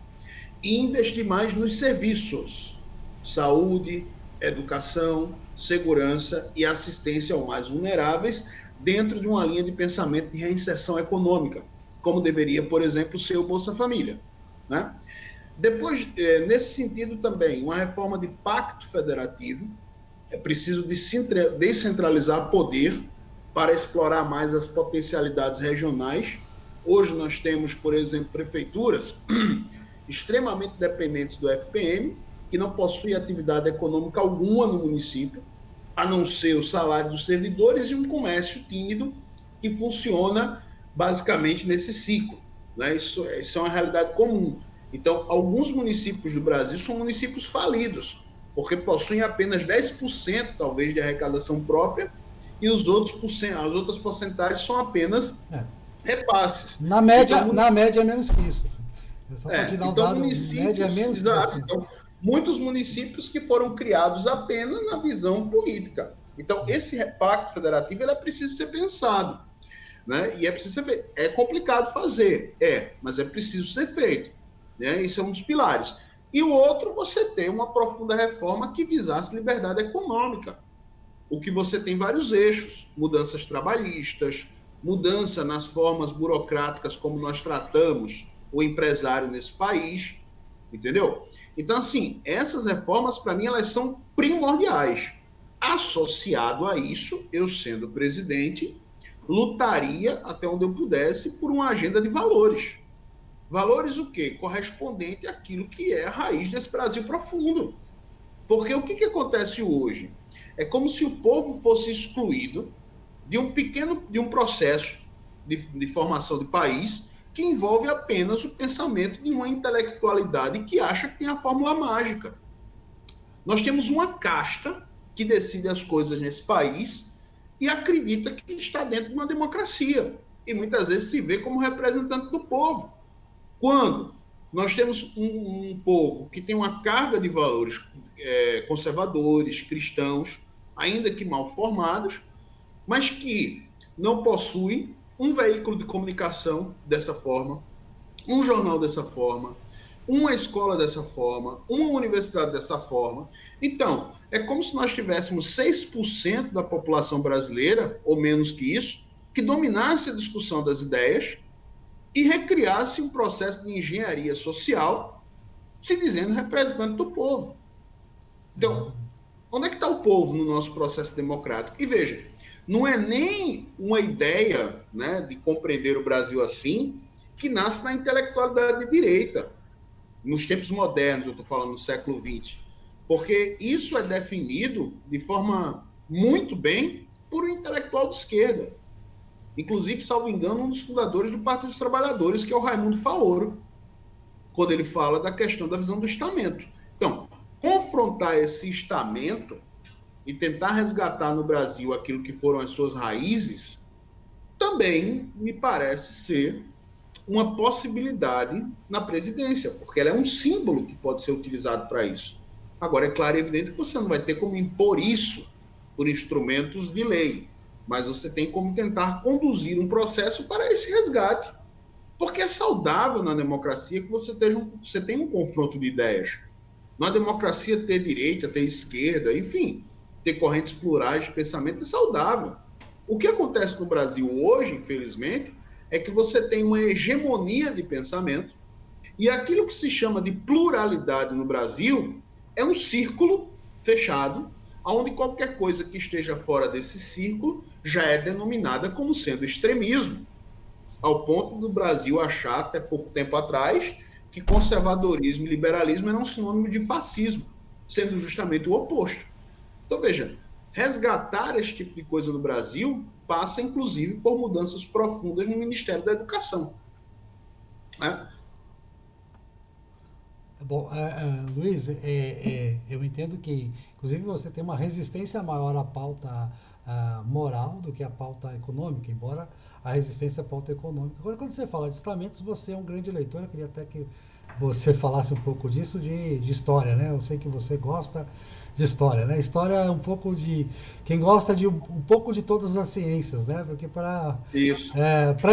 E investir mais nos serviços, saúde, educação, segurança e assistência aos mais vulneráveis, dentro de uma linha de pensamento de reinserção econômica, como deveria, por exemplo, ser o Bolsa Família, né? Depois, nesse sentido também, uma reforma de pacto federativo. É preciso descentralizar poder para explorar mais as potencialidades regionais. Hoje nós temos, por exemplo, prefeituras extremamente dependentes do FPM, que não possuem atividade econômica alguma no município, a não ser o salário dos servidores e um comércio tímido que funciona basicamente nesse ciclo, né? Isso é uma realidade comum. Então, alguns municípios do Brasil são municípios falidos, porque possuem apenas 10% talvez de arrecadação própria e as outras porcentagens são apenas repasses. Na média é menos que isso. Só para te dar um então, dado, municípios, média é menos exato, que isso. então, muitos municípios que foram criados apenas na visão política. Então, esse pacto federativo ele é preciso ser pensado, né? E é preciso ser feito. É complicado fazer, mas é preciso ser feito, né? Isso é um dos pilares. E o outro, você tem uma profunda reforma que visasse liberdade econômica. O que você tem vários eixos, mudanças trabalhistas, mudança nas formas burocráticas como nós tratamos o empresário nesse país, entendeu? Então, assim, essas reformas, para mim, elas são primordiais. Associado a isso, eu sendo presidente, lutaria até onde eu pudesse por uma agenda de valores. Valores o quê? Correspondente àquilo que é a raiz desse Brasil profundo. Porque o que acontece hoje? É como se o povo fosse excluído de um processo de formação de país que envolve apenas o pensamento de uma intelectualidade que acha que tem a fórmula mágica. Nós temos uma casta que decide as coisas nesse país e acredita que está dentro de uma democracia. E muitas vezes se vê como representante do povo. Quando nós temos um povo que tem uma carga de valores conservadores, cristãos, ainda que mal formados, mas que não possuem um veículo de comunicação dessa forma, um jornal dessa forma, uma escola dessa forma, uma universidade dessa forma. Então, é como se nós tivéssemos 6% da população brasileira, ou menos que isso, que dominasse a discussão das ideias e recriasse um processo de engenharia social se dizendo representante do povo. Então, onde é que está o povo no nosso processo democrático? E veja, não é nem uma ideia, né, de compreender o Brasil assim que nasce na intelectualidade de direita, nos tempos modernos, eu estou falando no século XX, porque isso é definido de forma muito bem por um intelectual de esquerda. Inclusive, salvo engano, um dos fundadores do Partido dos Trabalhadores, que é o Raimundo Faoro, quando ele fala da questão da visão do estamento. Então, confrontar esse estamento e tentar resgatar no Brasil aquilo que foram as suas raízes, também me parece ser uma possibilidade na presidência, porque ela é um símbolo que pode ser utilizado para isso. Agora, é claro e evidente que você não vai ter como impor isso por instrumentos de lei, mas você tem como tentar conduzir um processo para esse resgate. Porque é saudável na democracia que você tenha um confronto de ideias. Na democracia, ter direita, ter esquerda, enfim, ter correntes plurais de pensamento é saudável. O que acontece no Brasil hoje, infelizmente, é que você tem uma hegemonia de pensamento e aquilo que se chama de pluralidade no Brasil é um círculo fechado, onde qualquer coisa que esteja fora desse círculo já é denominada como sendo extremismo, ao ponto do Brasil achar, até pouco tempo atrás, que conservadorismo e liberalismo eram sinônimo de fascismo, sendo justamente o oposto. Então, veja, resgatar esse tipo de coisa no Brasil passa, inclusive, por mudanças profundas no Ministério da Educação. Né? Bom, Luiz, eu entendo que, inclusive, você tem uma resistência maior à pauta moral do que à pauta econômica, embora a resistência à pauta econômica. Agora, quando você fala de estamentos, você é um grande leitor, eu queria até que você falasse um pouco disso, de história, né? Eu sei que você gosta de história, né? História é um pouco de... Quem gosta de um pouco de todas as ciências, né? Porque para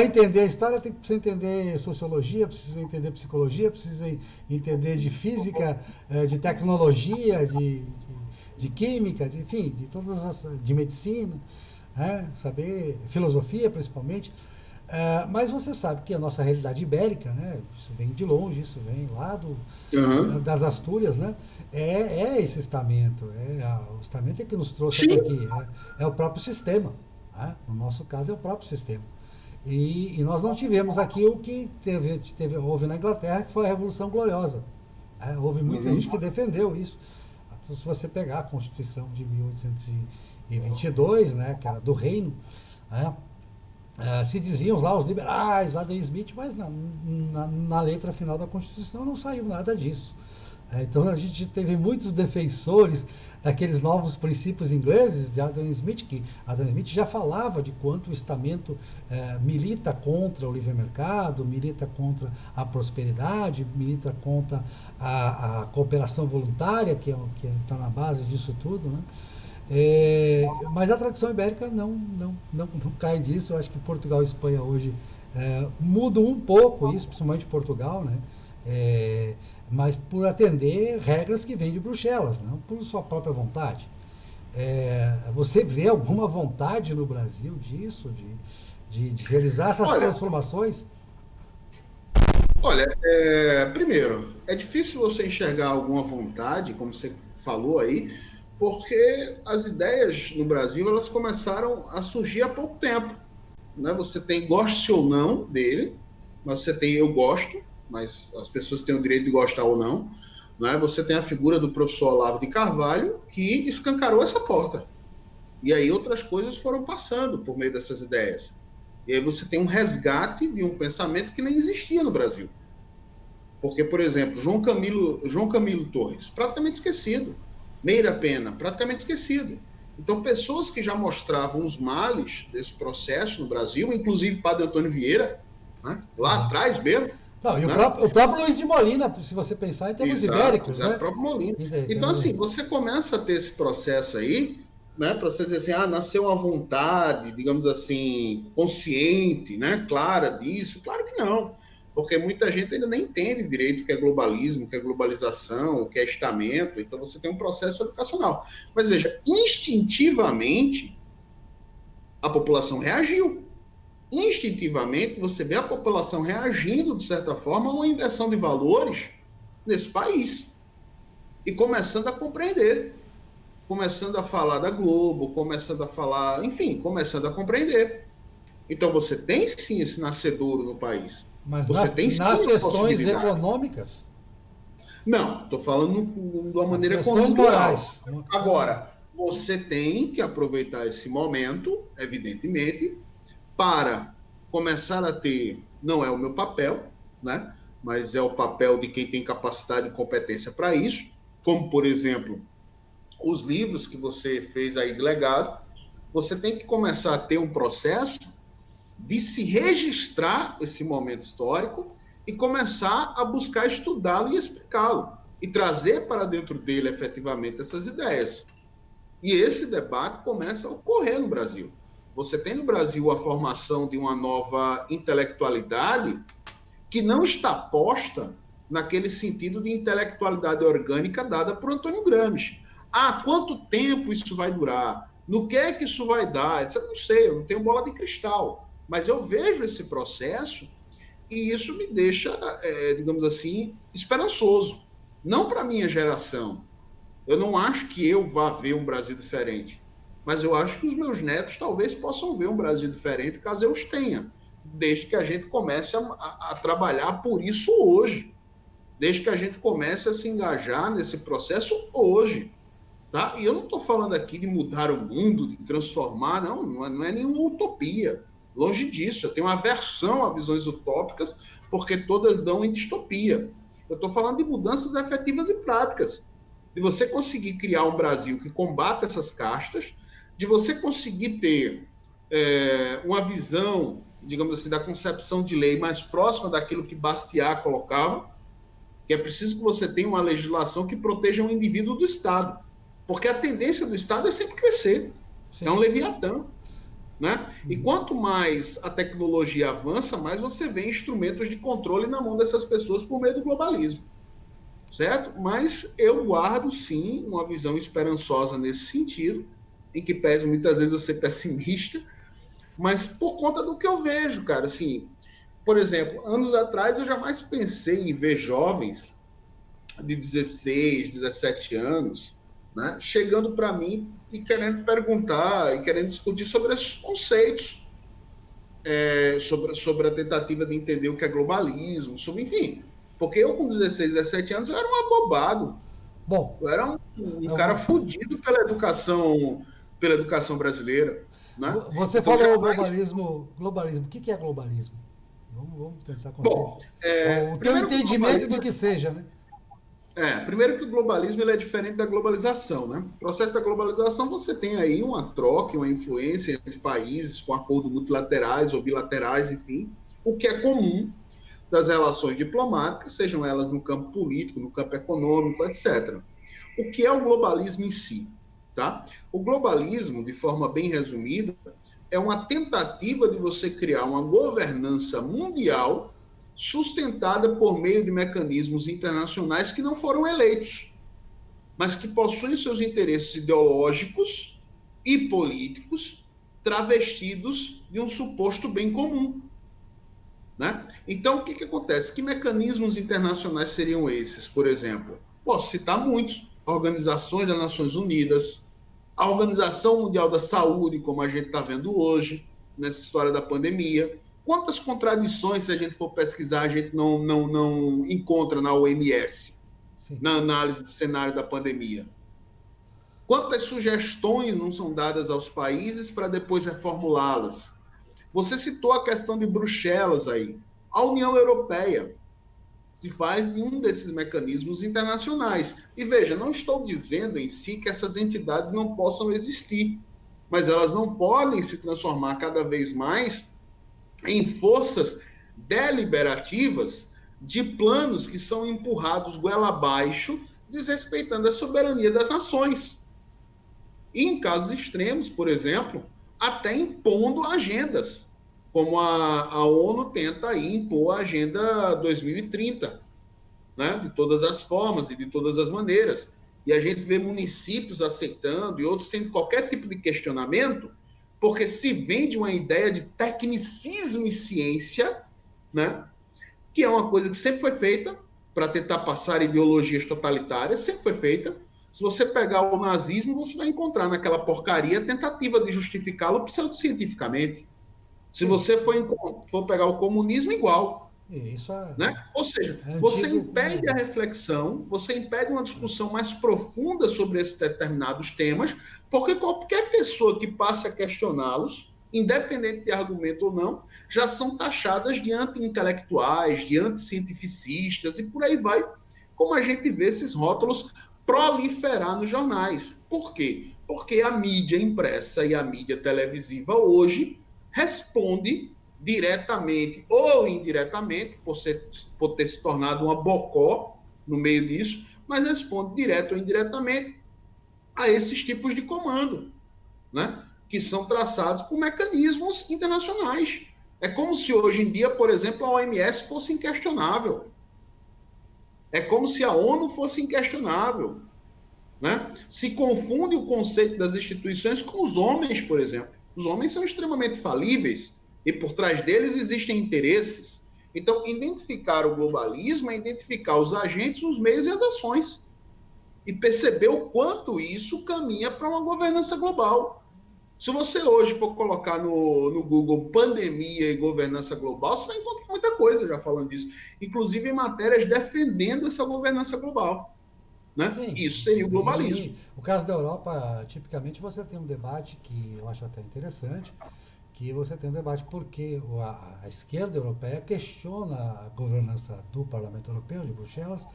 entender a história tem que entender sociologia, precisa entender psicologia, precisa entender de física, de tecnologia, de química, enfim, de medicina, né? Saber filosofia principalmente. Mas você sabe que a nossa realidade ibérica, né, isso vem de longe, isso vem lá das Astúrias, né, é esse estamento, o estamento é que nos trouxe até aqui, é o próprio sistema, né? No nosso caso é o próprio sistema. E nós não tivemos aqui o que houve na Inglaterra, que foi a Revolução Gloriosa. Né? Houve muita gente que defendeu isso. Se você pegar a Constituição de 1822, né, que era do Reino, né, se diziam lá os liberais, Adam Smith, mas na letra final da Constituição não saiu nada disso. Então a gente teve muitos defensores daqueles novos princípios ingleses de Adam Smith, que Adam Smith já falava de quanto o estamento milita contra o livre mercado, milita contra a prosperidade, milita contra a cooperação voluntária, que está na base disso tudo, né? Mas a tradição ibérica não cai disso. Eu acho que Portugal e Espanha hoje mudam um pouco isso, principalmente Portugal, né? Mas por atender regras que vêm de Bruxelas, não por sua própria vontade. Você vê alguma vontade no Brasil disso, de realizar essas transformações? Olha, primeiro, é difícil você enxergar alguma vontade, como você falou aí, porque as ideias no Brasil elas começaram a surgir há pouco tempo, né? Você tem, goste ou não dele, mas você tem eu gosto, mas as pessoas têm o direito de gostar ou não, né? Você tem a figura do professor Olavo de Carvalho que escancarou essa porta. E aí outras coisas foram passando por meio dessas ideias. E aí você tem um resgate de um pensamento que nem existia no Brasil. Porque, por exemplo, João Camilo Torres, praticamente esquecido. Meira Pena, praticamente esquecido. Então, pessoas que já mostravam os males desse processo no Brasil, inclusive Padre Antônio Vieira, né? Lá atrás mesmo. Não, e né? o próprio Luiz de Molina, se você pensar em termos ibéricos, né? O próprio Molina. Então, assim, você começa a ter esse processo aí, né, para você dizer assim, nasceu uma vontade, digamos assim, consciente, né, clara disso. Claro que não, porque muita gente ainda nem entende direito o que é globalismo, o que é globalização, o que é estamento. Então você tem um processo educacional. Mas veja, instintivamente a população reagiu. Instintivamente você vê a população reagindo, de certa forma, a uma inversão de valores nesse país e começando a compreender. Começando a falar da Globo, começando a falar, enfim, começando a compreender. Então você tem sim esse nascedouro no país. Mas você tem sim nas questões econômicas? Não, estou falando de uma maneira conjuntural. Agora, você tem que aproveitar esse momento, evidentemente, para começar a ter, não é o meu papel, né? Mas é o papel de quem tem capacidade e competência para isso, como, por exemplo, os livros que você fez aí de legado, você tem que começar a ter um processo de se registrar esse momento histórico e começar a buscar estudá-lo e explicá-lo e trazer para dentro dele efetivamente essas ideias. E esse debate começa a ocorrer no Brasil. Você tem no Brasil a formação de uma nova intelectualidade que não está posta naquele sentido de intelectualidade orgânica dada por Antônio Gramsci. Quanto tempo isso vai durar? No que é que isso vai dar? Eu não sei, eu não tenho bola de cristal. Mas eu vejo esse processo e isso me deixa, digamos assim, esperançoso. Não para a minha geração. Eu não acho que eu vá ver um Brasil diferente. Mas eu acho que os meus netos talvez possam ver um Brasil diferente caso eu os tenha. Desde que a gente comece a trabalhar por isso hoje. Desde que a gente comece a se engajar nesse processo hoje. Tá? E eu não estou falando aqui de mudar o mundo, de transformar, não é nenhuma utopia. Longe disso, eu tenho uma aversão a visões utópicas, porque todas dão em distopia. Eu estou falando de mudanças efetivas e práticas. De você conseguir criar um Brasil que combata essas castas, de você conseguir ter uma visão, digamos assim, da concepção de lei mais próxima daquilo que Bastiat colocava, que é preciso que você tenha uma legislação que proteja o indivíduo do Estado. Porque a tendência do Estado é sempre crescer. Sim. É um leviatã. Né? E quanto mais a tecnologia avança, mais você vê instrumentos de controle na mão dessas pessoas por meio do globalismo. Certo? Mas eu guardo, sim, uma visão esperançosa nesse sentido, em que pese muitas vezes eu ser pessimista, mas por conta do que eu vejo, cara. Assim, por exemplo, anos atrás eu jamais pensei em ver jovens de 16, 17 anos, né, chegando para mim e querendo perguntar e querendo discutir sobre esses conceitos, sobre a tentativa de entender o que é globalismo, sobre, enfim. Porque eu, com 16, 17 anos, eu era um abobado. Bom, eu era um cara fudido pela educação brasileira. Né? Você então, falou globalismo. O que é globalismo? Vamos tentar conseguir. O teu entendimento do que seja, né? Primeiro que o globalismo ele é diferente da globalização, né? O processo da globalização você tem aí uma troca, uma influência entre países com acordos multilaterais ou bilaterais, enfim, o que é comum das relações diplomáticas, sejam elas no campo político, no campo econômico, etc. O que é o globalismo em si? Tá? O globalismo, de forma bem resumida, é uma tentativa de você criar uma governança mundial sustentada por meio de mecanismos internacionais que não foram eleitos, mas que possuem seus interesses ideológicos e políticos travestidos de um suposto bem comum. Né? Então, o que acontece? Que mecanismos internacionais seriam esses, por exemplo? Posso citar muitos. Organizações das Nações Unidas, a Organização Mundial da Saúde, como a gente está vendo hoje, nessa história da pandemia. Quantas contradições, se a gente for pesquisar, a gente não encontra na OMS, sim, na análise do cenário da pandemia? Quantas sugestões não são dadas aos países para depois reformulá-las? Você citou a questão de Bruxelas aí. A União Europeia se faz de um desses mecanismos internacionais. E veja, não estou dizendo em si que essas entidades não possam existir, mas elas não podem se transformar cada vez mais em forças deliberativas de planos que são empurrados goela abaixo, desrespeitando a soberania das nações. E em casos extremos, por exemplo, até impondo agendas, como a ONU tenta aí impor a Agenda 2030, né, de todas as formas e de todas as maneiras. E a gente vê municípios aceitando e outros sem qualquer tipo de questionamento, porque se vende uma ideia de tecnicismo e ciência, né, que é uma coisa que sempre foi feita para tentar passar ideologias totalitárias, sempre foi feita. Se você pegar o nazismo, você vai encontrar naquela porcaria tentativa de justificá-lo pseudocientificamente. Se você for pegar o comunismo, igual. Isso né? Ou seja, você impede a reflexão, você impede uma discussão mais profunda sobre esses determinados temas, porque qualquer pessoa que passe a questioná-los, independente de argumento ou não, já são taxadas de anti-intelectuais, de anti-cientificistas e por aí vai, como a gente vê esses rótulos proliferar nos jornais. Por quê? Porque a mídia impressa e a mídia televisiva hoje responde diretamente ou indiretamente, por ter se tornado uma bocó no meio disso, mas responde direto ou indiretamente a esses tipos de comando, né? Que são traçados por mecanismos internacionais. É como se hoje em dia, por exemplo, a OMS fosse inquestionável. É como se a ONU fosse inquestionável. Né? Se confunde o conceito das instituições com os homens, por exemplo. Os homens são extremamente falíveis e por trás deles existem interesses. Então, identificar o globalismo é identificar os agentes, os meios e as ações. E perceber o quanto isso caminha para uma governança global. Se você hoje for colocar no Google pandemia e governança global, você vai encontrar muita coisa já falando disso. Inclusive em matérias defendendo essa governança global. Né? Sim, isso seria o globalismo. E o caso da Europa, tipicamente, você tem um debate que eu acho até interessante, que você tem um debate porque a esquerda europeia questiona a governança do Parlamento Europeu, de Bruxelas,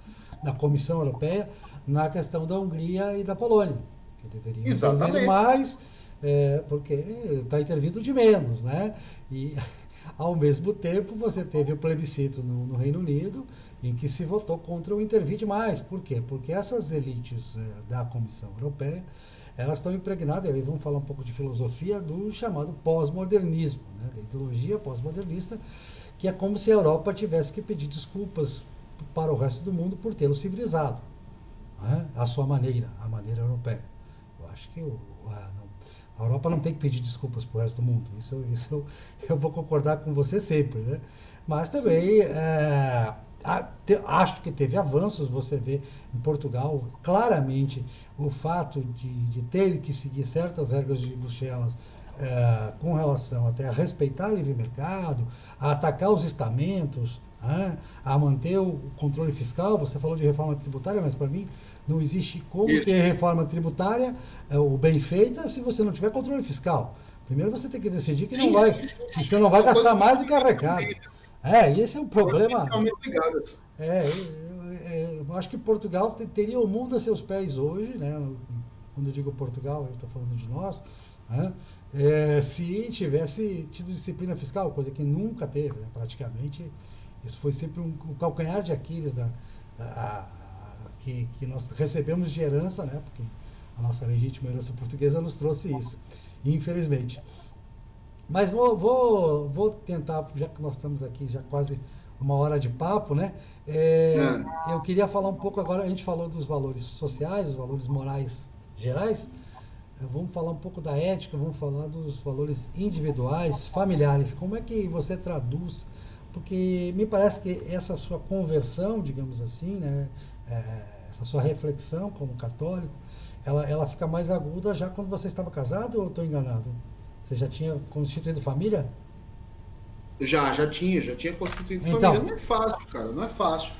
da Comissão Europeia, na questão da Hungria e da Polônia, que deveriam intervir mais, porque está intervindo de menos, né? E, ao mesmo tempo, você teve o plebiscito no Reino Unido, em que se votou contra o intervir de mais. Por quê? Porque essas elites da Comissão Europeia, elas estão impregnadas, e aí vamos falar um pouco de filosofia, do chamado pós-modernismo, né? Da ideologia pós-modernista, que é como se a Europa tivesse que pedir desculpas para o resto do mundo por tê-lo civilizado, né? À sua maneira, a maneira europeia. Eu acho que a Europa não tem que pedir desculpas para o resto do mundo. Isso eu vou concordar com você sempre, né? Mas também acho que teve avanços. Você vê em Portugal claramente o fato de ter que seguir certas regras de Bruxelas com relação até a respeitar o livre mercado, a atacar os estamentos, a manter o controle fiscal. Você falou de reforma tributária, mas para mim não existe como ter reforma tributária ou bem feita se você não tiver controle fiscal. Primeiro você tem que decidir que você não vai gastar mais do que arrecada. E esse é um problema. eu acho que Portugal teria o mundo a seus pés hoje, né? Quando eu digo Portugal, eu estou falando de nós, né? Se tivesse tido disciplina fiscal, coisa que nunca teve, né? Praticamente. Isso foi sempre um calcanhar de Aquiles que nós recebemos de herança, né? Porque a nossa legítima herança portuguesa nos trouxe isso, infelizmente. Mas vou tentar, já que nós estamos aqui já quase uma hora de papo, né? É. Eu queria falar um pouco agora, a gente falou dos valores sociais, os valores morais gerais, vamos falar um pouco da ética, vamos falar dos valores individuais, familiares. Como é que você traduz? Porque me parece que essa sua conversão, digamos assim, né? Essa sua reflexão como católico, ela fica mais aguda já quando você estava casado ou eu estou enganado? Você já tinha constituído família? Já tinha constituído família. Então, Não é fácil, cara, não é fácil.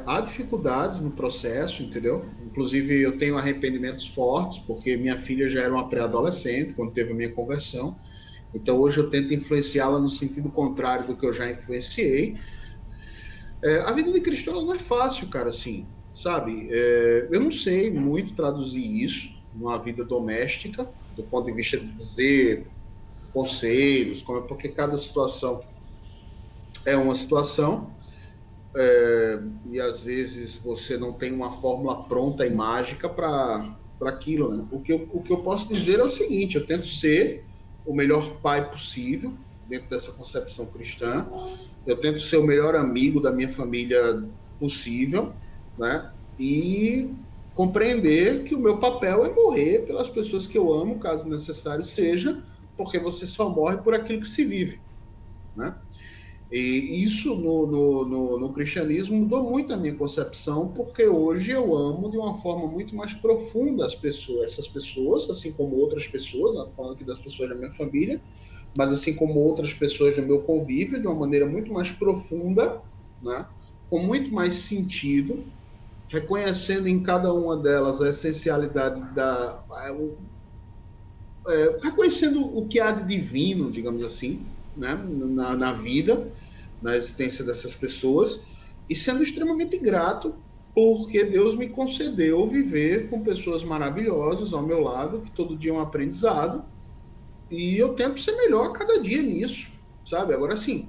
Há dificuldades no processo, entendeu? Inclusive, eu tenho arrependimentos fortes, porque minha filha já era uma pré-adolescente quando teve a minha conversão. Então, hoje eu tento influenciá-la no sentido contrário do que eu já influenciei. A vida de cristão não é fácil, cara, assim, sabe? Eu não sei muito traduzir isso numa vida doméstica, do ponto de vista de dizer conselhos, porque cada situação é uma situação, e às vezes você não tem uma fórmula pronta e mágica para aquilo, né? O que eu posso dizer é o seguinte: eu tento ser o melhor pai possível dentro dessa concepção cristã, eu tento ser o melhor amigo da minha família possível, né? E compreender que o meu papel é morrer pelas pessoas que eu amo, caso necessário seja, porque você só morre por aquilo que se vive, né? E isso no cristianismo mudou muito a minha concepção, porque hoje eu amo de uma forma muito mais profunda essas pessoas, assim como outras pessoas, não estou falando aqui das pessoas da minha família, mas assim como outras pessoas do meu convívio, de uma maneira muito mais profunda, né? Com muito mais sentido, reconhecendo em cada uma delas a essencialidade reconhecendo o que há de divino, digamos assim, né? Na vida, na existência dessas pessoas, e sendo extremamente grato porque Deus me concedeu viver com pessoas maravilhosas ao meu lado, que todo dia é um aprendizado, e eu tento ser melhor a cada dia nisso, sabe? Agora, assim,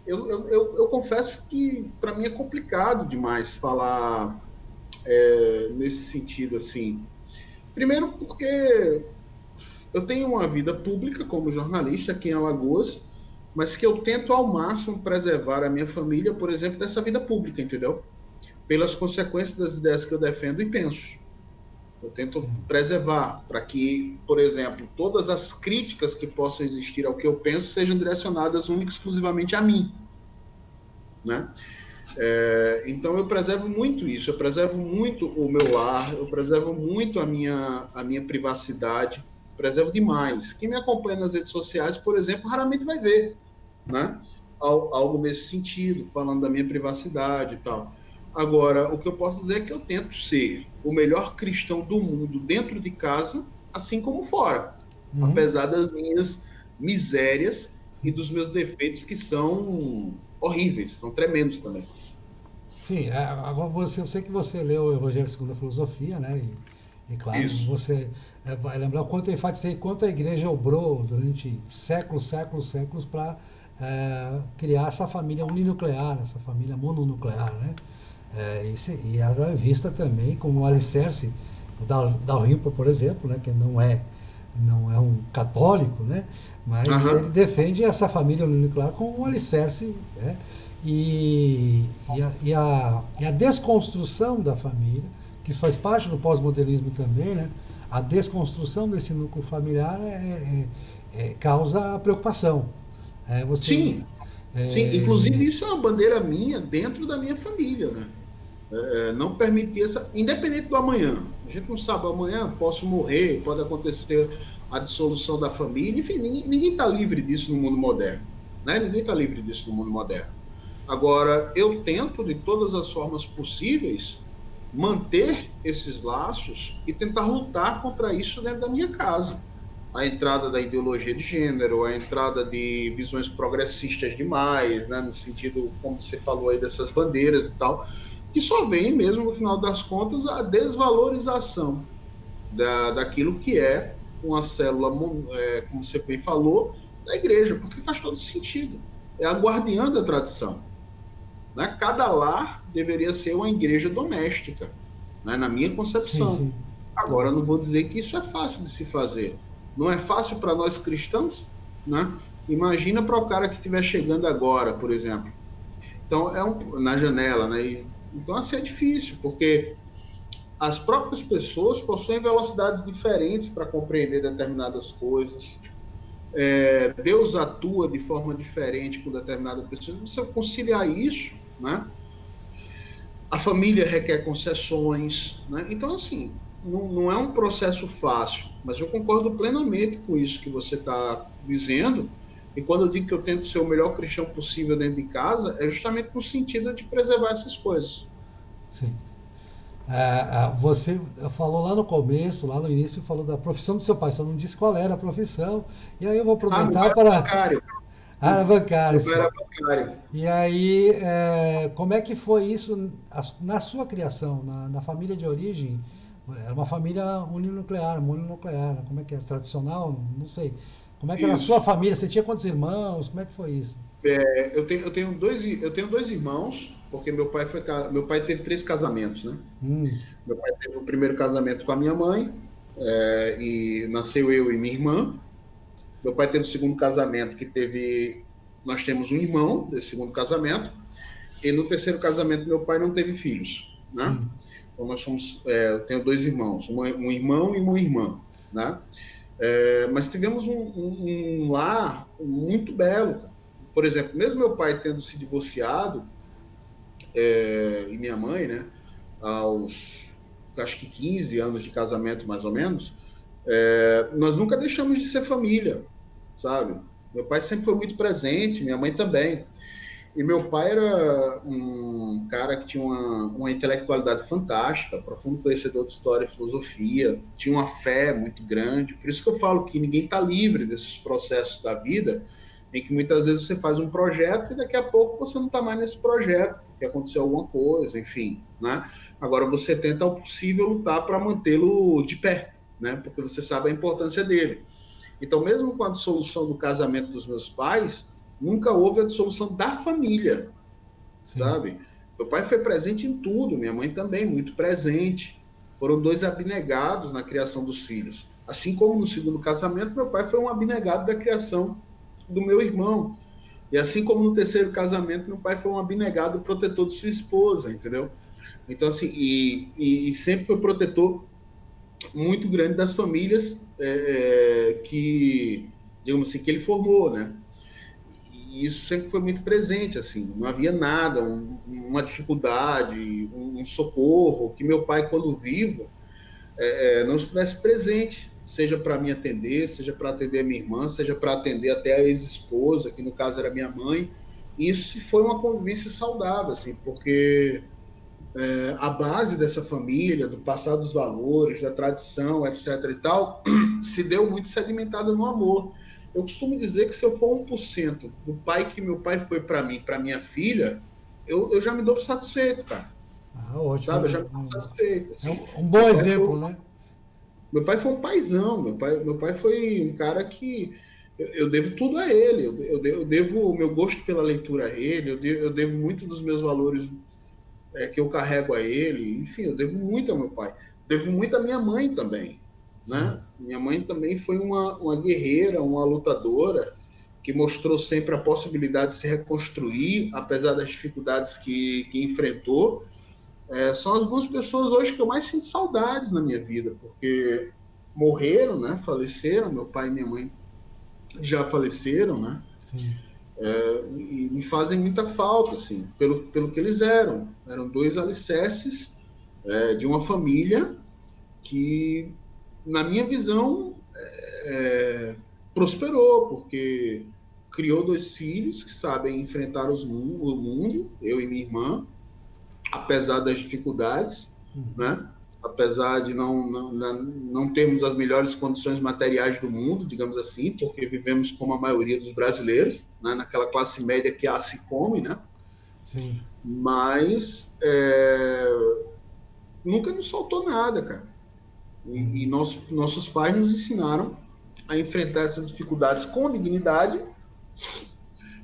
eu confesso que para mim é complicado demais falar nesse sentido, assim. Primeiro porque eu tenho uma vida pública como jornalista aqui em Alagoas, mas que eu tento ao máximo preservar a minha família, por exemplo, dessa vida pública, entendeu? Pelas consequências das ideias que eu defendo e penso. Eu tento preservar para que, por exemplo, todas as críticas que possam existir ao que eu penso sejam direcionadas única e exclusivamente a mim, né? Então eu preservo muito isso, eu preservo muito o meu lar, eu preservo muito a minha privacidade, preservo demais. Quem me acompanha nas redes sociais, por exemplo, raramente vai ver, né? Algo nesse sentido, falando da minha privacidade e tal. Agora, o que eu posso dizer é que eu tento ser o melhor cristão do mundo dentro de casa, assim como fora, uhum. apesar das minhas misérias e dos meus defeitos que são horríveis, são tremendos também. Sim, eu sei que você leu o Evangelho segundo a Filosofia, né? E claro, Isso. você vai lembrar o quanto eu enfatizei, quanto a igreja obrou durante séculos, séculos, séculos para criar essa família uninuclear, essa família mononuclear, né? E era vista também como um alicerce. O Dalrymple, por exemplo, né? Que não é um católico, né? Mas ele Aham. defende essa família uninuclear como um alicerce, né? E a desconstrução da família, que isso faz parte do pós-modernismo também, né? A desconstrução desse núcleo familiar causa preocupação. Você, Sim, sim. é, Inclusive, isso é uma bandeira minha dentro da minha família, né? Não permitir essa. Independente do amanhã. A gente não sabe, amanhã posso morrer, pode acontecer a dissolução da família, enfim, ninguém está livre disso no mundo moderno. Né? Ninguém está livre disso no mundo moderno. Agora, eu tento, de todas as formas possíveis, manter esses laços e tentar lutar contra isso dentro da minha casa. A entrada da ideologia de gênero, a entrada de visões progressistas demais, né, no sentido, como você falou aí, dessas bandeiras e tal. que só vem mesmo, no final das contas, a desvalorização daquilo que é uma célula, como você bem falou, da igreja, porque faz todo sentido. É a guardiã da tradição. Né? Cada lar deveria ser uma igreja doméstica, né? Na minha Sim, concepção. sim. Agora, não vou dizer que isso é fácil de se fazer. Não é fácil para nós cristãos, né? Imagina para o cara que estiver chegando agora, por exemplo. Então, na janela, né? Então, assim, é difícil, porque as próprias pessoas possuem velocidades diferentes para compreender determinadas coisas. Deus atua de forma diferente com determinada pessoa. Você conciliar isso, né? A família requer concessões, né? Então, assim, não é um processo fácil, mas eu concordo plenamente com isso que você está dizendo. E quando eu digo que eu tento ser o melhor cristão possível dentro de casa, é justamente no sentido de preservar essas coisas. Sim. Você falou lá no começo, lá no início, falou da profissão do seu pai, só não disse qual era a profissão. E aí eu vou Ah, meu aproveitar pai era para. bancário. Ah, era bancário, Meu pai sim. era bancário. E aí, como é que foi isso na sua criação, na família de origem? Era uma família uninuclear, mononuclear, né? Como é que é? Tradicional? Não sei. Como é que era a sua Isso. família? Você tinha quantos irmãos? Como é que foi isso? Eu tenho dois irmãos, porque meu pai teve 3 casamentos, né? Hum, Meu pai teve o primeiro casamento com a minha mãe, e nasceu eu e minha irmã. Meu pai teve o segundo casamento, nós temos um irmão desse segundo casamento, e no terceiro casamento meu pai não teve filhos, né? sim, Então eu tenho 2 irmãos, um irmão e uma irmã, né? Mas tivemos um lar muito belo, cara. Por exemplo, mesmo meu pai tendo se divorciado, e minha mãe, né, aos acho que 15 anos de casamento mais ou menos, nós nunca deixamos de ser família, sabe? Meu pai sempre foi muito presente, minha mãe também. E meu pai era um cara que tinha uma intelectualidade fantástica, profundo conhecedor de história e filosofia, tinha uma fé muito grande. Por isso que eu falo que ninguém está livre desses processos da vida, em que muitas vezes você faz um projeto e daqui a pouco você não está mais nesse projeto, porque aconteceu alguma coisa, enfim, né? Agora você tenta ao possível lutar para mantê-lo de pé, né? Porque você sabe a importância dele. Então, mesmo com a dissolução do casamento dos meus pais, nunca houve a dissolução da família, sim. sabe? Meu pai foi presente em tudo, minha mãe também, muito presente. Foram 2 abnegados na criação dos filhos. Assim como no segundo casamento, meu pai foi um abnegado da criação do meu irmão. E assim como no terceiro casamento, meu pai foi um abnegado protetor de sua esposa, entendeu? Então, assim, e sempre foi protetor muito grande das famílias que, digamos assim, que ele formou, né? E isso sempre foi muito presente, assim, não havia nada, uma dificuldade, um socorro que meu pai, quando vivo, não estivesse presente, seja para me atender, seja para atender a minha irmã, seja para atender até a ex-esposa, que no caso era minha mãe. Isso foi uma convivência saudável, assim, porque a base dessa família, do passar dos valores, da tradição, etc. e tal, se deu muito sedimentada no amor. Eu costumo dizer que se eu for 1% do pai que meu pai foi para mim, para minha filha, eu já me dou satisfeito, cara. Ah, ótimo. Sabe? Eu já me dou satisfeito. É Assim. um Meu bom pai foi, exemplo, né? meu pai foi um paizão. Meu pai foi um cara que eu devo tudo a ele. Eu devo o meu gosto pela leitura a ele. Eu devo muito dos meus valores que eu carrego a ele, enfim, eu devo muito ao meu pai. Devo muito à minha mãe também, Sim. né? Minha mãe também foi uma guerreira, uma lutadora, que mostrou sempre a possibilidade de se reconstruir, apesar das dificuldades que enfrentou. São as 2 pessoas hoje que eu mais sinto saudades na minha vida, porque morreram, né? Faleceram, meu pai e minha mãe já faleceram, né? Sim. E me fazem muita falta, assim, pelo que eles eram. Eram 2 alicerces de uma família que, na minha visão, prosperou, porque criou 2 filhos que sabem enfrentar o mundo, eu e minha irmã, apesar das dificuldades, né? Apesar de não termos as melhores condições materiais do mundo, digamos assim, porque vivemos como a maioria dos brasileiros, né? Naquela classe média que se come, né? Sim. mas nunca nos faltou nada, cara. E Uhum. nossos pais nos ensinaram a enfrentar essas dificuldades com dignidade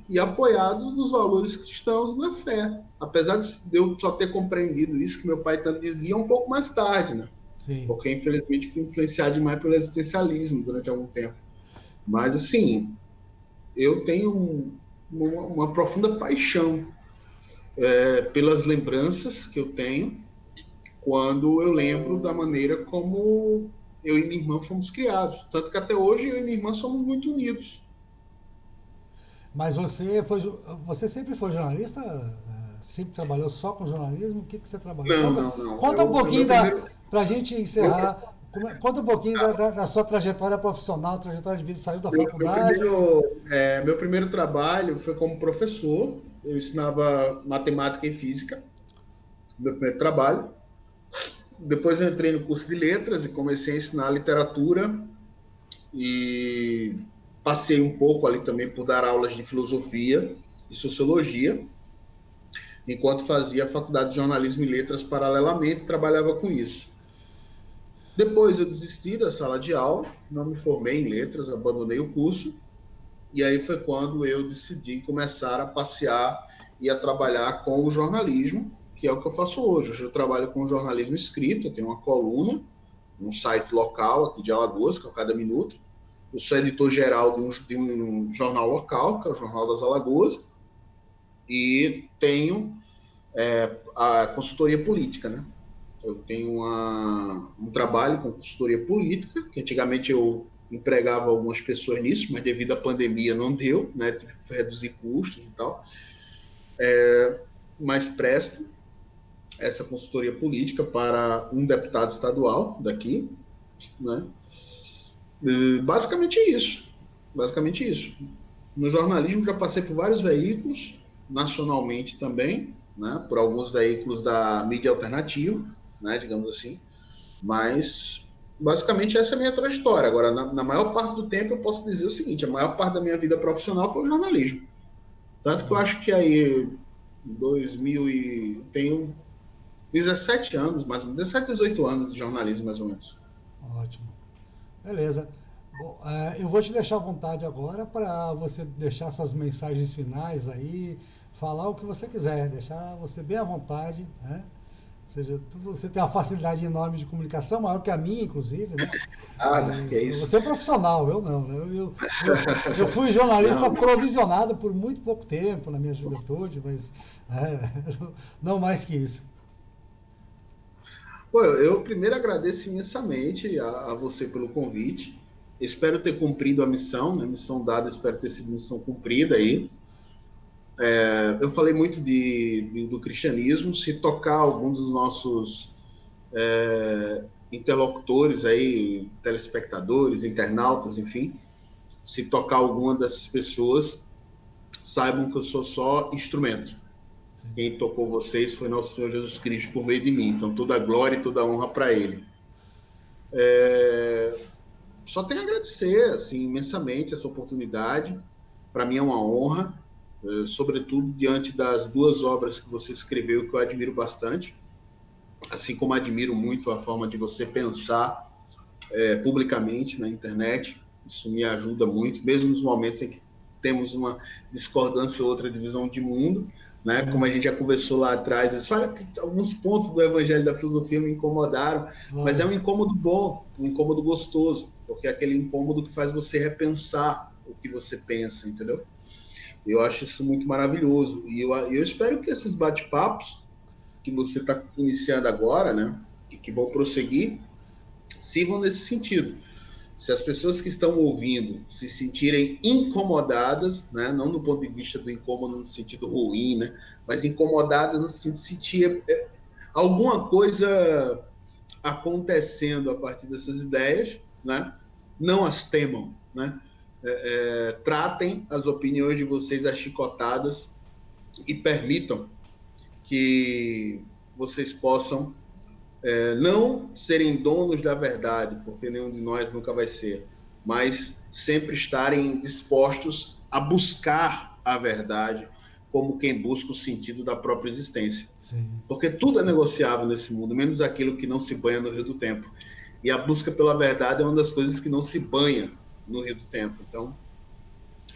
e apoiados nos valores cristãos na fé. Apesar de eu só ter compreendido isso que meu pai tanto dizia um pouco mais tarde, né? Sim. Porque infelizmente fui influenciado demais pelo existencialismo durante algum tempo. Mas assim, eu tenho uma profunda paixão pelas lembranças que eu tenho quando eu lembro da maneira como eu e minha irmã fomos criados. Tanto que até hoje eu e minha irmã somos muito unidos. Mas você sempre foi jornalista? Sempre trabalhou só com jornalismo? O que que você trabalhou? Não, Conta, não, não. conta um pouquinho Meu primeiro. para a gente Meu, encerrar. Conta um pouquinho da sua trajetória profissional, trajetória de vida. Saiu da meu, meu faculdade? primeiro, meu primeiro trabalho foi como professor. Eu ensinava matemática e física. Meu primeiro trabalho. Depois eu entrei no curso de letras e comecei a ensinar literatura e passei um pouco ali também por dar aulas de filosofia e sociologia, enquanto fazia a faculdade de jornalismo e letras paralelamente, trabalhava com isso. Depois eu desisti da sala de aula, não me formei em letras, abandonei o curso, e aí foi quando eu decidi começar a passear e a trabalhar com o jornalismo, que é o que eu faço hoje. Hoje eu trabalho com jornalismo escrito, eu tenho uma coluna, um site local aqui de Alagoas, que é o Cada Minuto. Eu sou editor-geral de um jornal local, que é o Jornal das Alagoas, e tenho a consultoria política, né? Eu tenho um trabalho com consultoria política, que antigamente eu empregava algumas pessoas nisso, mas devido à pandemia não deu, né? Tive que reduzir custos e tal. Mas presto essa consultoria política para um deputado estadual daqui, né? E basicamente isso. Basicamente isso. No jornalismo já passei por vários veículos, nacionalmente também, né? Por alguns veículos da mídia alternativa, né? Digamos assim. Mas basicamente essa é a minha trajetória. Agora, na maior parte do tempo, eu posso dizer o seguinte: a maior parte da minha vida profissional foi o jornalismo. Tanto que eu acho que aí, 2000 e. Tenho 17 anos, mais ou menos, 17, 18 anos de jornalismo, mais ou menos. Ótimo. Beleza. Bom, eu vou te deixar à vontade agora para você deixar suas mensagens finais aí, falar o que você quiser, deixar você bem à vontade, né? Ou seja, você tem uma facilidade enorme de comunicação, maior que a minha, inclusive, né? Ah, que é isso. Você é profissional, eu não, né? Eu fui jornalista Não, provisionado por muito pouco tempo na minha juventude, mas não mais que isso. pô, eu primeiro agradeço imensamente a você pelo convite. Espero ter cumprido a missão, né? Missão dada, espero ter sido missão cumprida aí. Eu falei muito do cristianismo. Se tocar alguns dos nossos interlocutores aí, telespectadores, internautas, enfim, se tocar alguma dessas pessoas, saibam que eu sou só instrumento. Quem tocou vocês foi nosso Senhor Jesus Cristo por meio de mim. Então, toda a glória e toda a honra para Ele. Só tenho a agradecer assim, imensamente essa oportunidade. Para mim é uma honra, sobretudo diante das duas obras que você escreveu, que eu admiro bastante. Assim como admiro muito a forma de você pensar publicamente na internet. Isso me ajuda muito, mesmo nos momentos em que temos uma discordância ou outra de visão de mundo, né? Como Sim, a gente já conversou lá atrás, olha, alguns pontos do Evangelho da Filosofia me incomodaram, mas é um lógico. incômodo bom, um incômodo gostoso, porque é aquele incômodo que faz você repensar o que você pensa, entendeu? Eu acho isso muito maravilhoso. E eu espero que esses bate-papos que você está iniciando agora, né, e que vão prosseguir, sirvam nesse sentido. Se as pessoas que estão ouvindo se sentirem incomodadas, né, não do ponto de vista do incômodo no sentido ruim, né, mas incomodadas no sentido de sentir alguma coisa acontecendo a partir dessas ideias, né, não as temam, né, tratem as opiniões de vocês achicotadas e permitam que vocês possam não serem donos da verdade, porque nenhum de nós nunca vai ser, mas sempre estarem dispostos a buscar a verdade, como quem busca o sentido da própria existência. Sim. Porque tudo é negociável nesse mundo, menos aquilo que não se banha no rio do tempo. E a busca pela verdade é uma das coisas que não se banha no rio do tempo. Então,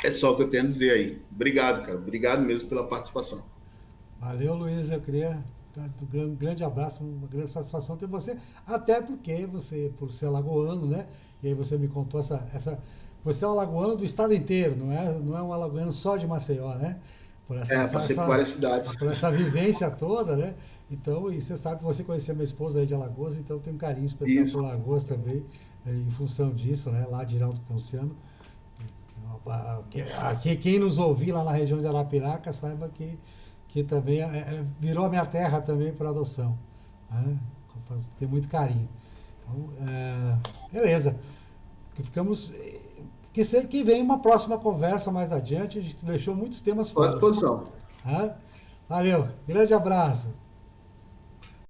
é só o que eu tenho a dizer aí. Obrigado, cara. Obrigado mesmo pela participação. Valeu, Luiz. Eu queria dar um grande abraço, uma grande satisfação ter você. Até porque você, por ser alagoano, né? E aí você me contou você é um alagoano do estado inteiro, não é um alagoano só de Maceió, né? Por Passei por várias cidades. por essa vivência toda, né? Então, e você sabe que você conheceu minha esposa aí de Alagoas, então tem um carinho especial por Isso. Alagoas também, em função disso, né? Lá de Iraldo Ponciano. Aqui, quem nos ouvir lá na região de Arapiraca, saiba que também virou a minha terra também por adoção. Né? Tem muito carinho. Então, beleza. Ficamos. Que vem uma próxima conversa mais adiante. A gente deixou muitos temas Estou à fora. disposição. Né? Valeu. Grande abraço.